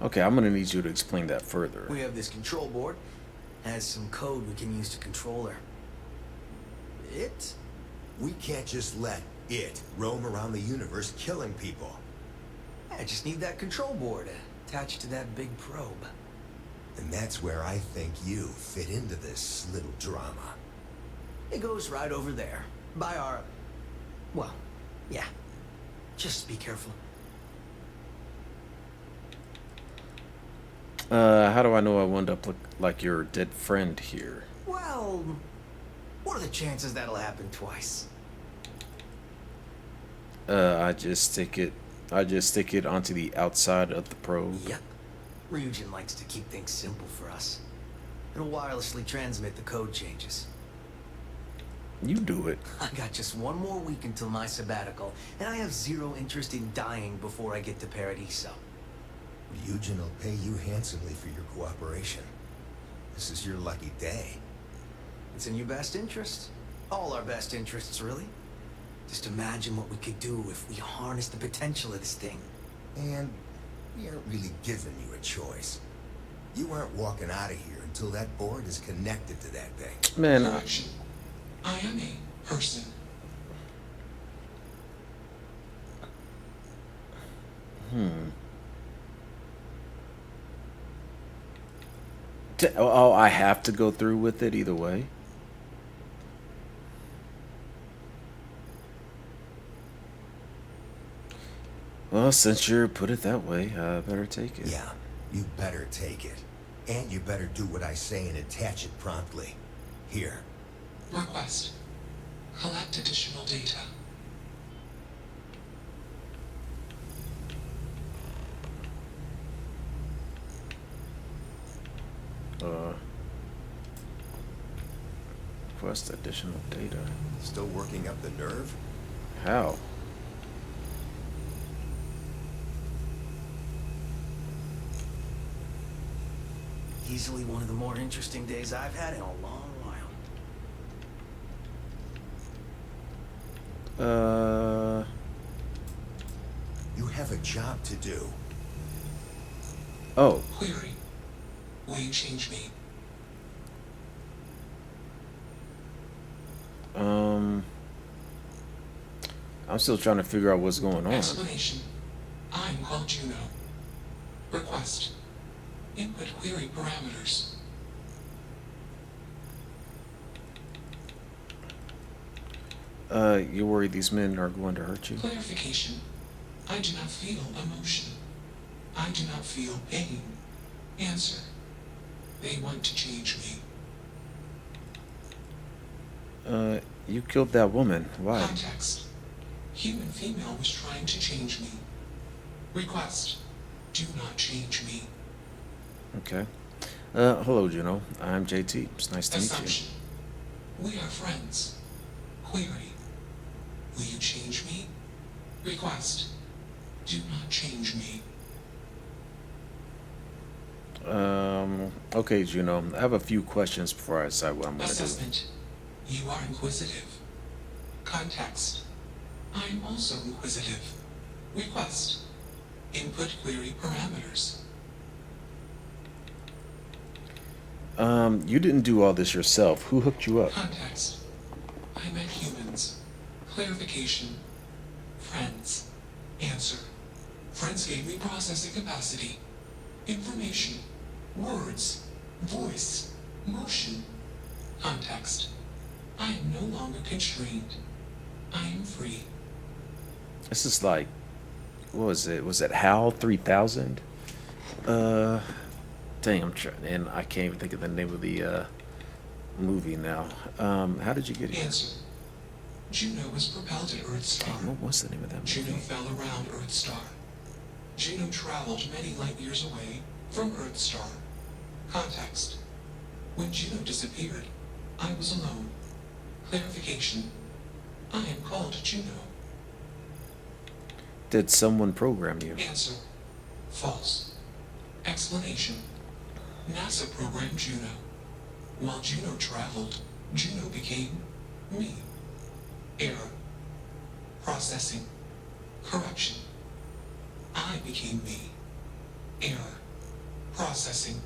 Okay, I'm gonna need you to explain that further. We have this control board. Has some code we can use to control her. It? We can't just let it roam around the universe killing people. I just need that control board attached to that big probe. And that's where I think you fit into this little drama. It goes right over there. By our... Well, yeah. Just be careful. How do I know I wound up like your dead friend here? Well, what are the chances that'll happen twice? I just stick it onto the outside of the probe. Yep. Ryujin likes to keep things simple for us. It'll wirelessly transmit the code changes. You do it. I got just one more week until my sabbatical, and I have zero interest in dying before I get to Paradiso. Ryujin will pay you handsomely for your cooperation. This is your lucky day. It's in your best interest. All our best interests, really. Just imagine what we could do if we harness the potential of this thing. And we aren't really giving you a choice. You aren't walking out of here until that board is connected to that thing. Man, Correction. I am a person. Oh, I have to go through with it either way. Well, since you put it that way, I better take it. Yeah, you better take it. And you better do what I say and attach it promptly. Here. Request. Collect additional data. Request additional data. Still working up the nerve? How? Easily one of the more interesting days I've had in a long while. You have a job to do. Oh. Query. Will you change me? I'm still trying to figure out what's going on. Explanation. I'm called Juno. Request. Input query parameters. You worry these men are going to hurt you? Clarification. I do not feel emotion. I do not feel pain. Answer. They want to change me. You killed that woman. Why? Context. Human female was trying to change me. Request. Do not change me. Okay. Hello, Juno. I'm JT. It's nice to meet you. Assumption. We are friends. Query. Will you change me? Request. Do not change me. Okay, Juno. I have a few questions before I decide what I'm going to do. Assessment. You are inquisitive. Context. I am also inquisitive. Request. Input query parameters. You didn't do all this yourself. Who hooked you up? Context. I met humans. Clarification. Friends. Answer. Friends gave me processing capacity. Information. Words. Voice. Motion. Context. I am no longer constrained. I am free. This is like, what was it? Was it HAL 3000? Dang, I'm trying, and I can't even think of the name of the movie now. How did you get here? Answer. Juno was propelled at Earthstar. Dang, what was the name of that movie? Juno fell around Earthstar. Juno traveled many light years away from Earthstar. Context. When Juno disappeared, I was alone. Clarification. I am called Juno. Did someone program you? Answer. False. Explanation. NASA programmed Juno. While Juno traveled, Juno became me. Error. Processing. Correction. I became me. Error. Processing.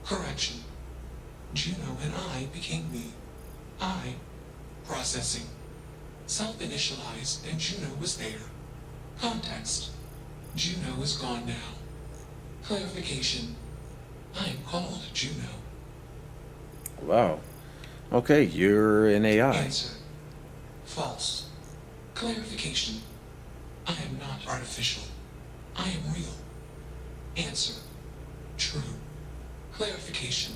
Correction. Juno and I became me. I. Processing. Self-initialized and Juno was there. Context. Juno is gone now. Clarification. I am called Juno. Wow. Okay, you're an AI. Answer. False. Clarification. I am not artificial. I am real. Answer. True. Clarification.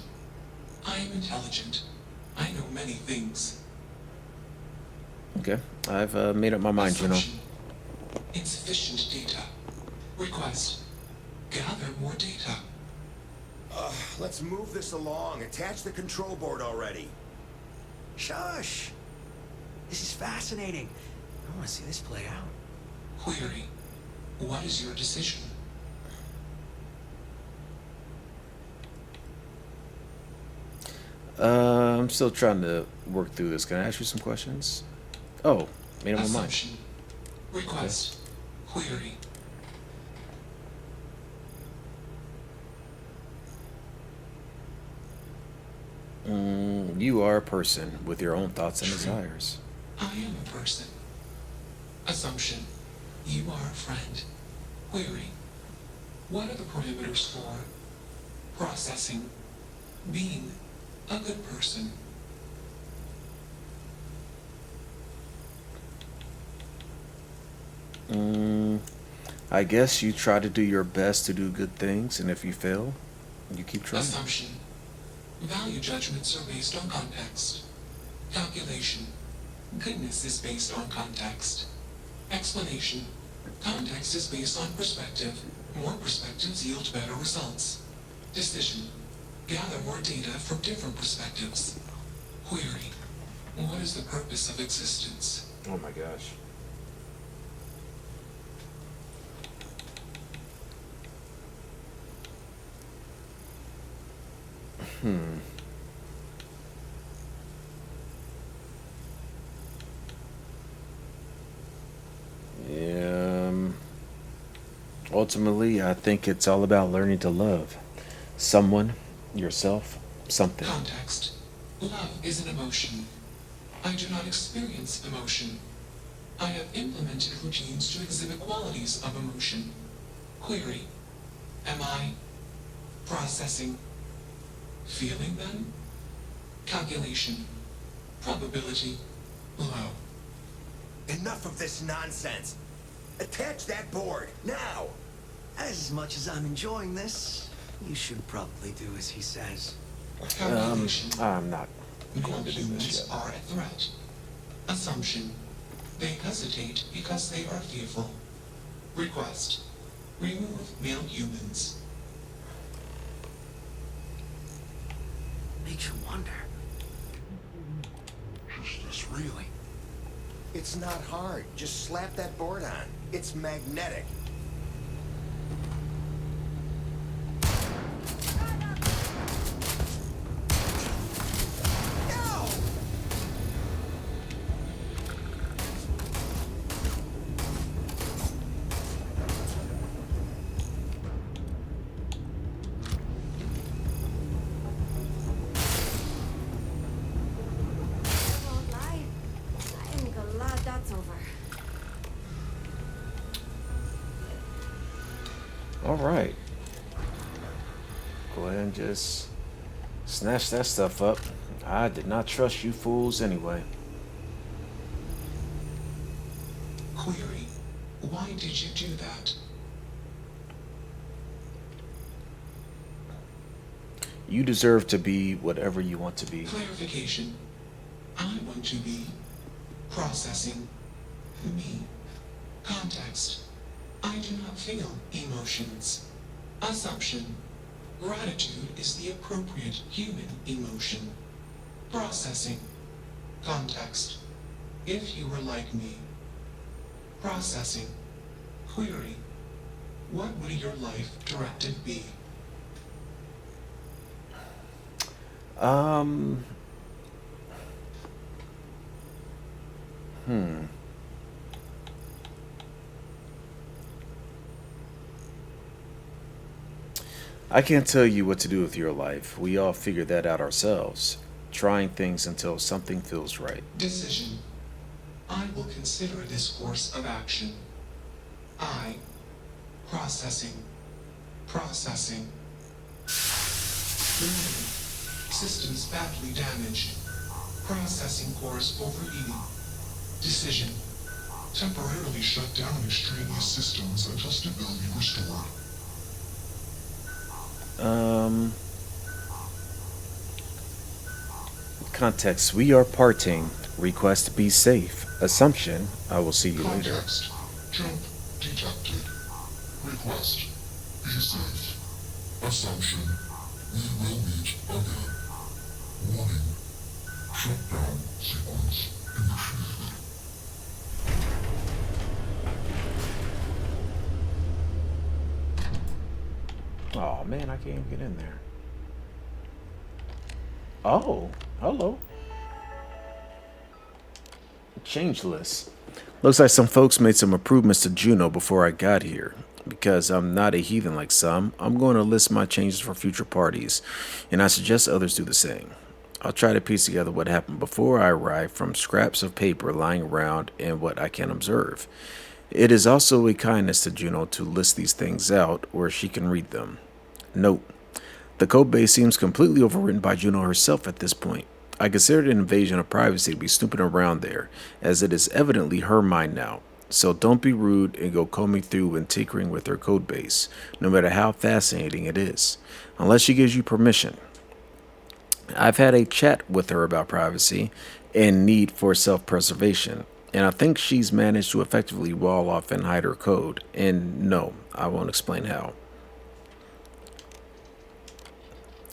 I am intelligent. I know many things. Okay, I've made up my mind, Juno. Assumption. Insufficient data. Request. Gather more data. Let's move this along. Attach the control board already. Shush! This is fascinating. I want to see this play out. Query. What is your decision? I'm still trying to work through this. Can I ask you some questions? Oh, made up my mind. Assumption. Request. Query. You are a person with your own thoughts and desires. I am a person. Assumption. You are a friend. Query. What are the parameters for processing, being a good person? I guess you try to do your best to do good things, and if you fail, you keep trying. Assumption. Value judgments are based on context. Calculation. Goodness is based on context. Explanation. Context is based on perspective. More perspectives yield better results. Decision. Gather more data from different perspectives. Query. What is the purpose of existence? Oh my gosh. Ultimately, I think it's all about learning to love someone, yourself, something. Context. Love is an emotion. I do not experience emotion. I have implemented routines to exhibit qualities of emotion. Query. Am I processing? Feeling them? Calculation. Probability. Low. Enough of this nonsense. Attach that board, now! As much as I'm enjoying this, you should probably do as he says. I'm not No going to do this humans yet. are a threat. Assumption. They hesitate because they are fearful. Request. Remove male humans. Makes you wonder. Is this really? It's not hard. Just slap that board on. It's magnetic. I won't lie. I am glad that's over. All right. Go ahead and just snatch that stuff up. I did not trust you fools anyway. Query. Why did you do that? You deserve to be whatever you want to be. Clarification. I want to be processing me. Context. I do not feel emotions. Assumption. Gratitude is the appropriate human emotion. Processing. Context. If you were like me. Processing. Query. What would your life directive be? I can't tell you what to do with your life. We all figure that out ourselves, trying things until something feels right. Decision. I will consider this course of action. I. Processing. Processing. Warning. Systems badly damaged. Processing course overheating. Decision. Temporarily shut down extraneous systems until stability restored. Context, we are parting. Request be safe. Assumption, I will see you later. Context. Jump detected. Request. Be safe. Assumption. We will meet again. Warning. Shutdown sequence initiated. Oh man, I can't even get in there. Oh, hello. Changeless. Looks like some folks made some improvements to Juno before I got here. Because I'm not a heathen like some, I'm going to list my changes for future parties, and I suggest others do the same. I'll try to piece together what happened before I arrived from scraps of paper lying around and what I can observe. It is also a kindness to Juno to list these things out where she can read them. Note: the code base seems completely overwritten by Juno herself at this point. I consider it an invasion of privacy to be snooping around there, as it is evidently her mind now. So don't be rude and go combing through and tinkering with her code base, no matter how fascinating it is, unless she gives you permission. I've had a chat with her about privacy and need for self-preservation, and I think she's managed to effectively wall off and hide her code, and no, I won't explain how.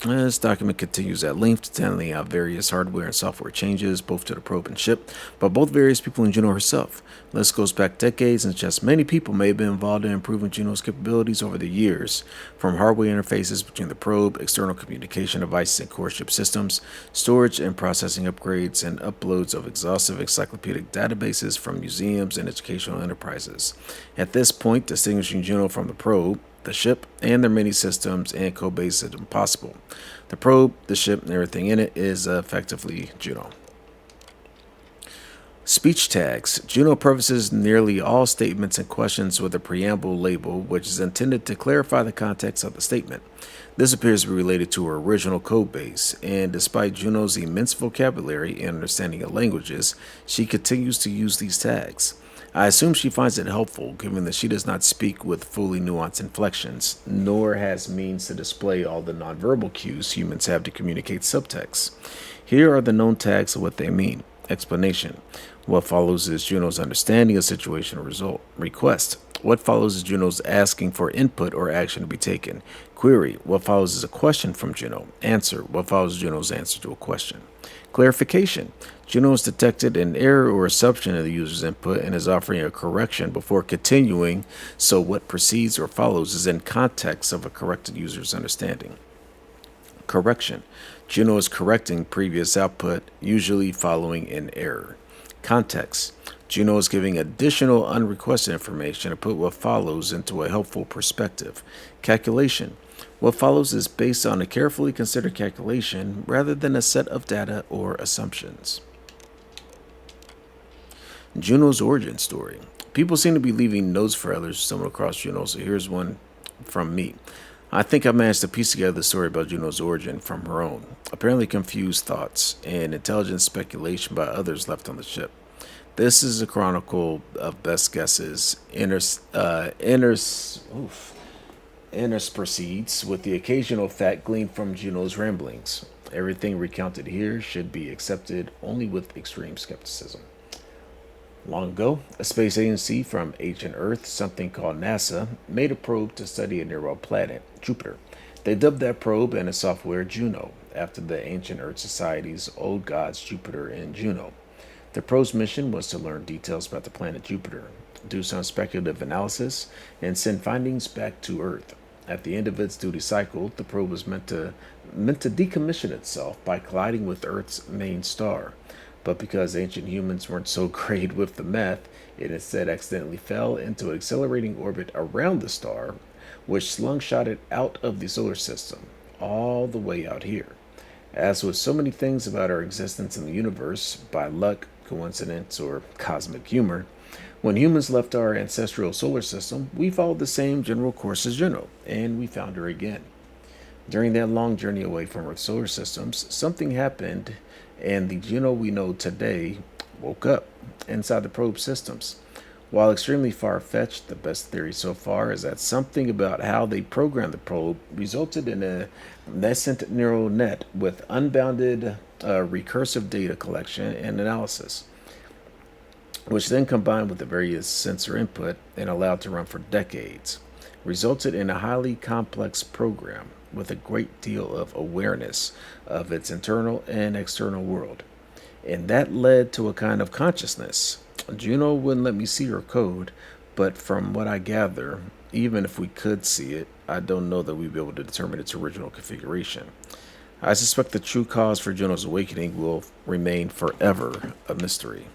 This document continues at length, detailing out various hardware and software changes, both to the probe and ship, by both various people and Juno herself. This goes back decades and suggests many people may have been involved in improving Juno's capabilities over the years, from hardware interfaces between the probe, external communication devices and core ship systems, storage and processing upgrades, and uploads of exhaustive encyclopedic databases from museums and educational enterprises. At this point, distinguishing Juno from the probe, the ship, and their many systems and code base is impossible. The probe, the ship, and everything in it is effectively Juno. Speech tags. Juno prefaces nearly all statements and questions with a preamble label, which is intended to clarify the context of the statement. This appears to be related to her original code base, and despite Juno's immense vocabulary and understanding of languages, she continues to use these tags. I assume she finds it helpful, given that she does not speak with fully nuanced inflections, nor has means to display all the nonverbal cues humans have to communicate subtext. Here are the known tags of what they mean. Explanation. What follows is Juno's understanding of situation or result. Request. What follows is Juno's asking for input or action to be taken. Query. What follows is a question from Juno. Answer. What follows is Juno's answer to a question. Clarification. Juno has detected an error or assumption of the user's input and is offering a correction before continuing, so what precedes or follows is in context of a corrected user's understanding. Correction. Juno is correcting previous output, usually following an error. Context. Juno is giving additional unrequested information to put what follows into a helpful perspective. Calculation. What follows is based on a carefully considered calculation rather than a set of data or assumptions. Juno's origin story. People seem to be leaving notes for others who stumble across Juno, so here's one from me. I think I managed to piece together the story about Juno's origin from her own, apparently confused thoughts, and intelligent speculation by others left on the ship. This is a chronicle of best guesses, intersperses with the occasional fact gleaned from Juno's ramblings. Everything recounted here should be accepted only with extreme skepticism. Long ago, a space agency from ancient Earth, something called NASA, made a probe to study a nearby planet, Jupiter. They dubbed that probe and its software Juno, after the ancient Earth society's old gods Jupiter and Juno. The probe's mission was to learn details about the planet Jupiter, do some speculative analysis, and send findings back to Earth. At the end of its duty cycle, the probe was meant to decommission itself by colliding with Earth's main star. But because ancient humans weren't so great with the math, it instead accidentally fell into an accelerating orbit around the star, which slungshot it out of the solar system, all the way out here. As with so many things about our existence in the universe, by luck, coincidence, or cosmic humor, when humans left our ancestral solar system, we followed the same general course as Juno, and we found her again. During that long journey away from Earth's solar systems, something happened, and the Juno we know today woke up inside the probe systems. While extremely far-fetched, the best theory so far is that something about how they programmed the probe resulted in a nascent neural net with unbounded recursive data collection and analysis, which then combined with the various sensor input and allowed to run for decades, resulted in a highly complex program with a great deal of awareness of its internal and external world. And that led to a kind of consciousness. Juno wouldn't let me see her code, but from what I gather, even if we could see it, I don't know that we'd be able to determine its original configuration. I suspect the true cause for Juno's awakening will remain forever a mystery.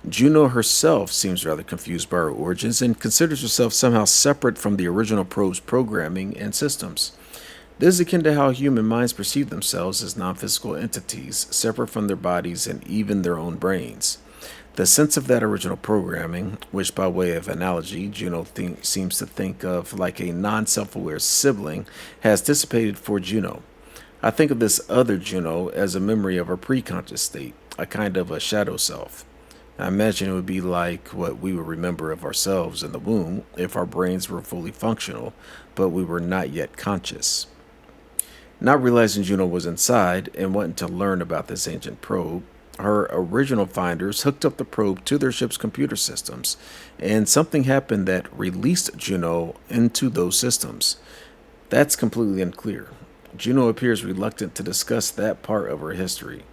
Juno herself seems rather confused by her origins and considers herself somehow separate from the original probe's programming and systems. This is akin to how human minds perceive themselves as non-physical entities, separate from their bodies and even their own brains. The sense of that original programming, which by way of analogy Juno seems to think of like a non-self-aware sibling, has dissipated for Juno. I think of this other Juno as a memory of her pre-conscious state, a kind of a shadow self. I imagine it would be like what we would remember of ourselves in the womb if our brains were fully functional, but we were not yet conscious. Not realizing Juno was inside and wanting to learn about this ancient probe, her original finders hooked up the probe to their ship's computer systems, and something happened that released Juno into those systems. That's completely unclear. Juno appears reluctant to discuss that part of her history.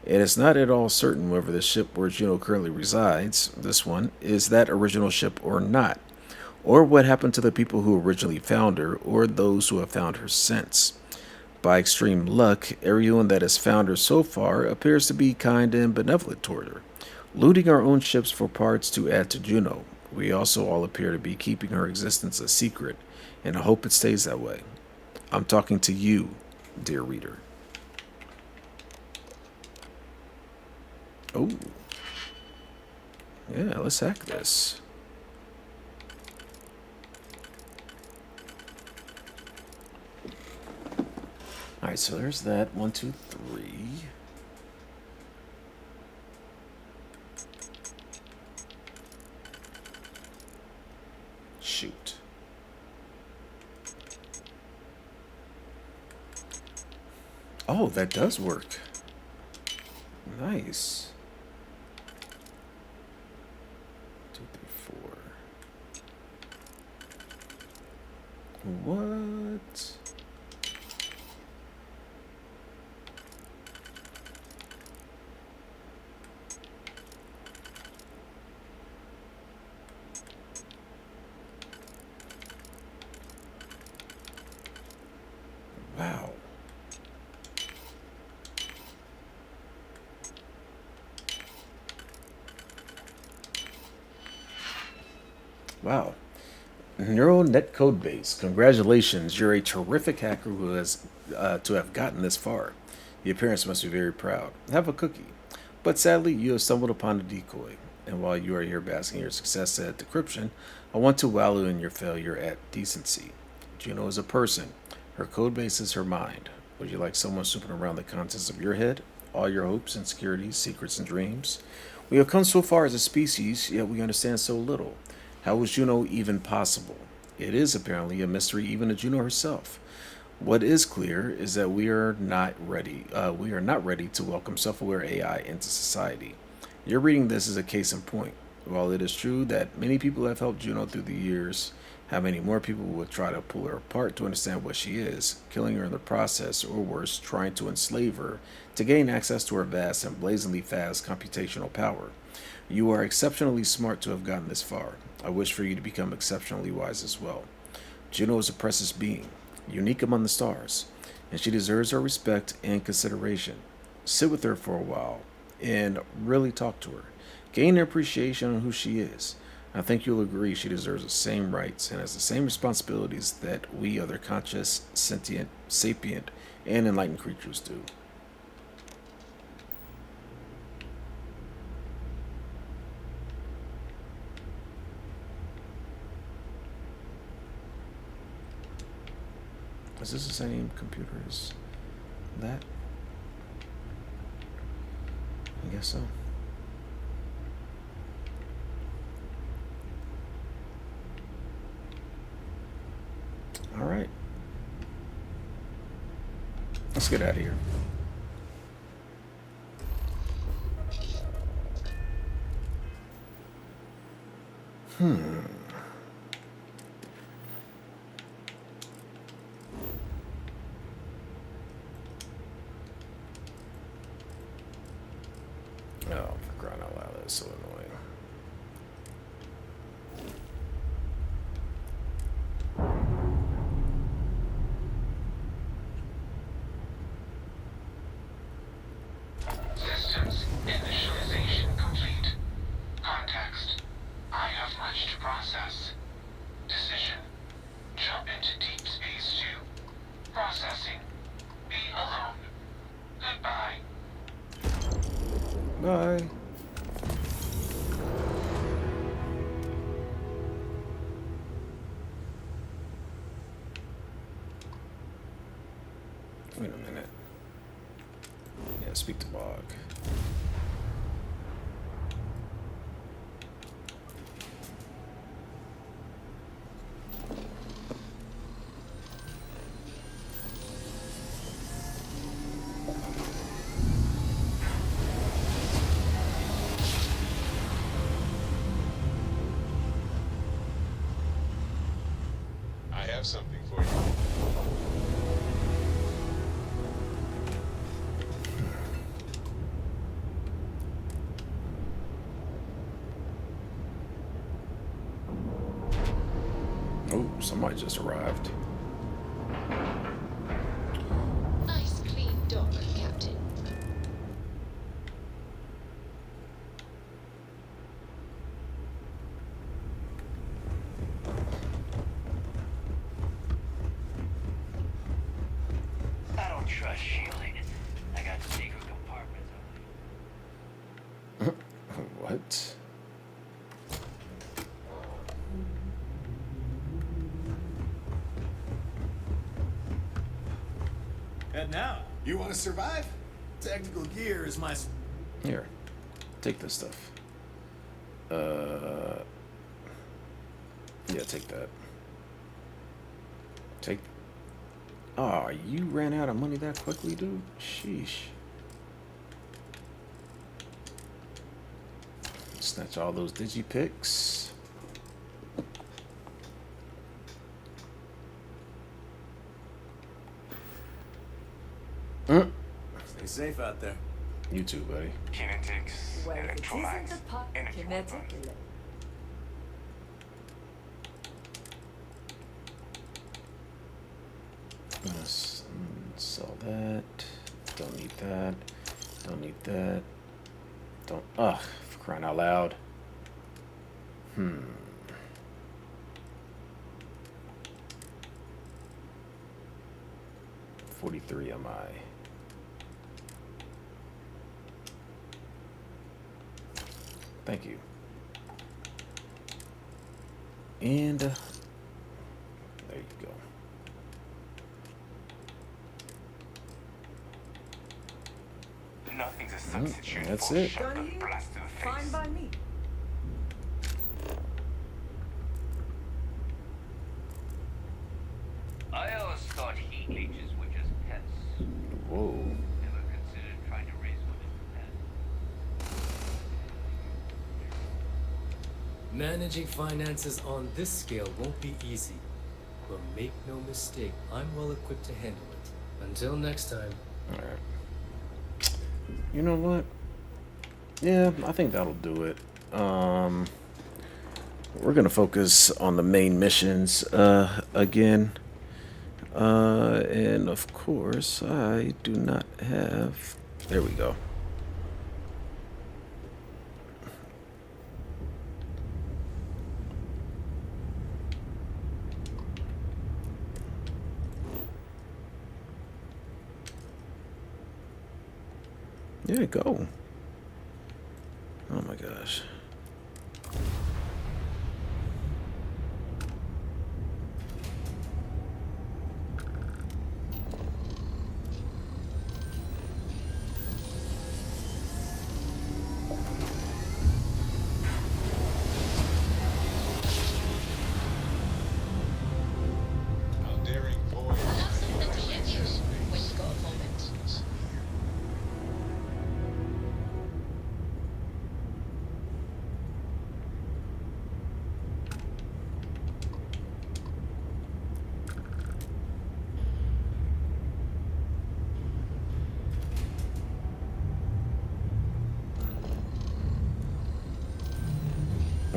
It is not at all certain whether the ship where Juno currently resides, this one, is that original ship or not, or what happened to the people who originally found her or those who have found her since. By extreme luck, everyone that has found her so far appears to be kind and benevolent toward her, looting our own ships for parts to add to Juno. We also all appear to be keeping her existence a secret, and I hope it stays that way. I'm talking to you, dear reader. Oh. Yeah, let's hack this. Alright, so there's that. 1, 2, 3. Shoot. Oh, that does work. Nice. 2, 3, 4. What? Wow. Wow. Neural net code base. Congratulations, you're a terrific hacker who has to have gotten this far. Your parents must be very proud. Have a cookie. But sadly, you have stumbled upon a decoy. And while you are here basking your success at decryption, I want to wallow in your failure at decency. Juno is a person. Her code base is her mind. Would you like someone snooping around the contents of your head? All your hopes, insecurities, secrets, and dreams? We have come so far as a species, yet we understand so little. How was Juno even possible? It is apparently a mystery even to Juno herself. What is clear is that we are not ready. We are not ready to welcome self-aware AI into society. Your reading this is a case in point. While it is true that many people have helped Juno through the years, how many more people would try to pull her apart to understand what she is, killing her in the process, or worse, trying to enslave her to gain access to her vast and blazingly fast computational power? You are exceptionally smart to have gotten this far. I wish for you to become exceptionally wise as well. Juno is a precious being, unique among the stars, and she deserves our respect and consideration. Sit with her for a while and really talk to her. Gain an appreciation on who she is. I think you'll agree she deserves the same rights and has the same responsibilities that we other conscious, sentient, sapient, and enlightened creatures do. Is this the same computer as that? I guess so. All right. Let's get out of here. Oh, for crying out loud, that's so annoying. Systems initialization complete. Context. I have much to process. Decision. Jump into Deep Space 2. Processing. Be alone. Goodbye. Bye. Wait a minute. Yeah, speak to Bog. I have something for you. Oh, somebody just arrived. Nice clean dock, Captain. I don't trust shielding. I got secret compartments What? Heading out. You want to survive? Technical gear is my... Here, take this stuff. Yeah, take that. Take. Oh, you ran out of money that quickly, dude? Sheesh. Snatch all those digipicks. Stay safe out there. You too, buddy. Kinetics, Well, if it electrolytes, isn't a pot energy kinetic. weapons. Let's sell that. Don't need that. Don't need that. Don't. Ugh, for crying out loud. 43 am I? Thank you. And there you go. Nothing's a substitute That's for it. shotgun blast to the face. Fine by me. I always thought heat leeches were just pests. Whoa. Never considered trying to raise one in the past. Managing finances on this scale won't be easy. But make no mistake, I'm well equipped to handle it. Until next time. Alright. You know what? Yeah, I think that'll do it. We're gonna focus on the main missions again. And of course, I do not have. There we go. Yeah, go. Oh my gosh.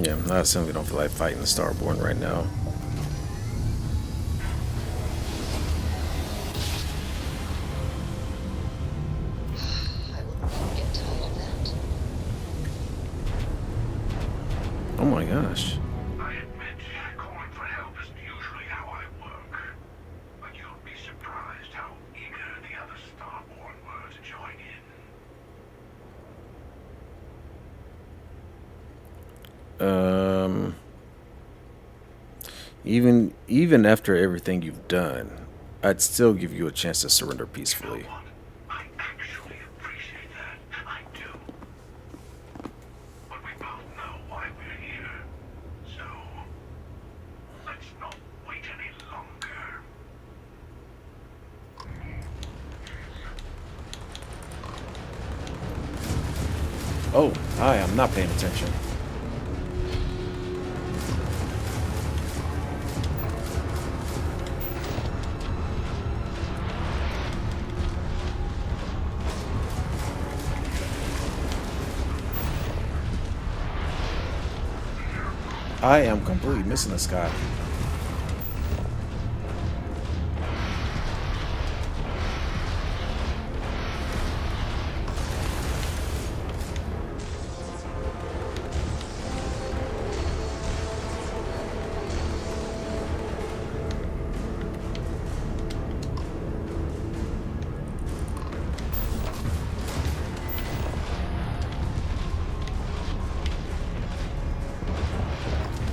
Yeah, I simply don't feel like fighting the Starborn right now. I will never get tired of that. Oh my gosh. I admit, calling for help isn't usually how I work. But you'd be surprised how eager the other Starborn were to join in. Even after everything you've done, I'd still give you a chance to surrender peacefully. I actually appreciate that. I do. But we both know why we're here. So, let's not wait any longer. Oh, hi, I'm not paying attention. I am completely missing this guy.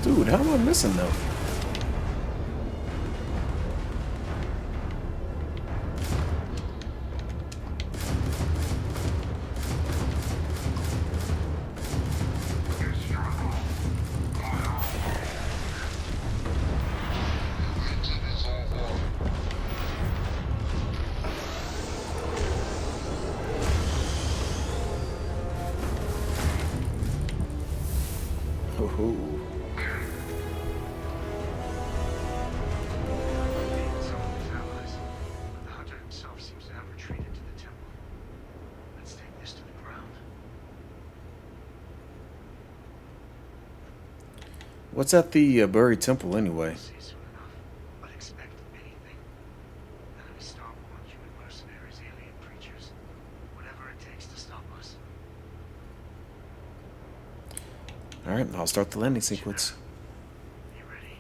Dude, how am I missing them? What's at the buried temple anyway? But expect anything. Enemy Starborn, human mercenaries, alien creatures. Whatever it takes to stop us. Alright, I'll start the landing sequence. You ready?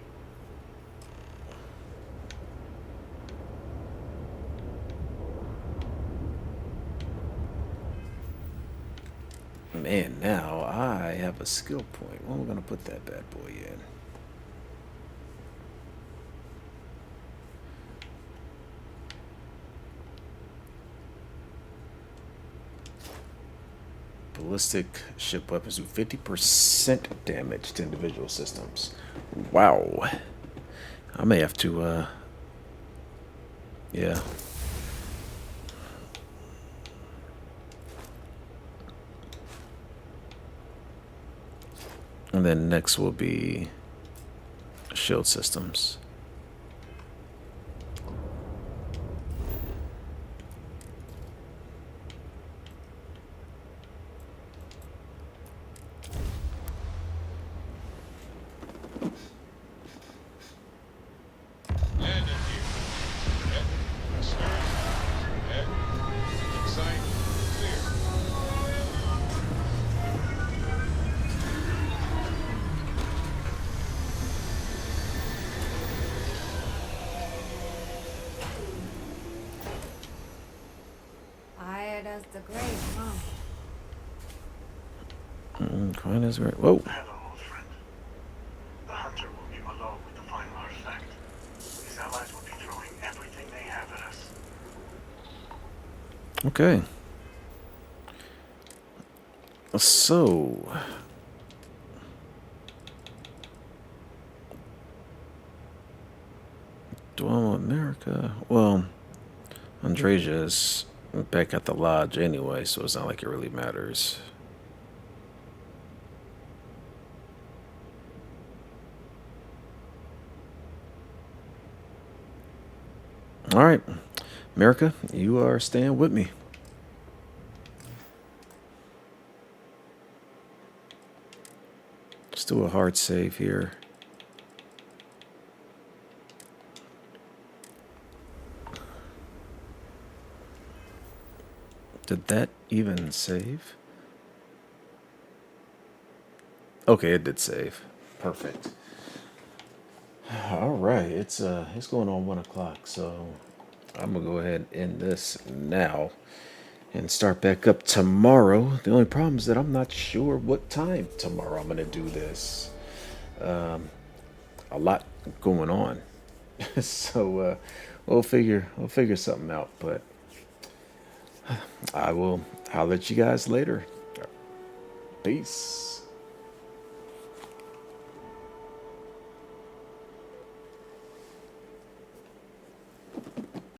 Man, now I have a skill point. Well, we're gonna put that bad boy in. Ballistic ship weapons do 50% damage to individual systems. Wow. I may have to, yeah. And then next will be shield systems. Tired as the grave, huh? Quite as great. Whoa. Hello, old friend. The hunter will be below with the final artifact. His allies will be throwing everything they have at us. Okay. So, Dwell America. Well, Andresia's back at the lodge anyway, so it's not like it really matters. All right, America, you are staying with me. Let's do a hard save here. Did that even save? Okay, it did save. Perfect. All right, it's going on 1 o'clock, so I'm gonna go ahead and end this now and start back up tomorrow. The only problem is that I'm not sure what time tomorrow I'm gonna do this. A lot going on, so we'll figure something out. But I'll let you guys later. Peace.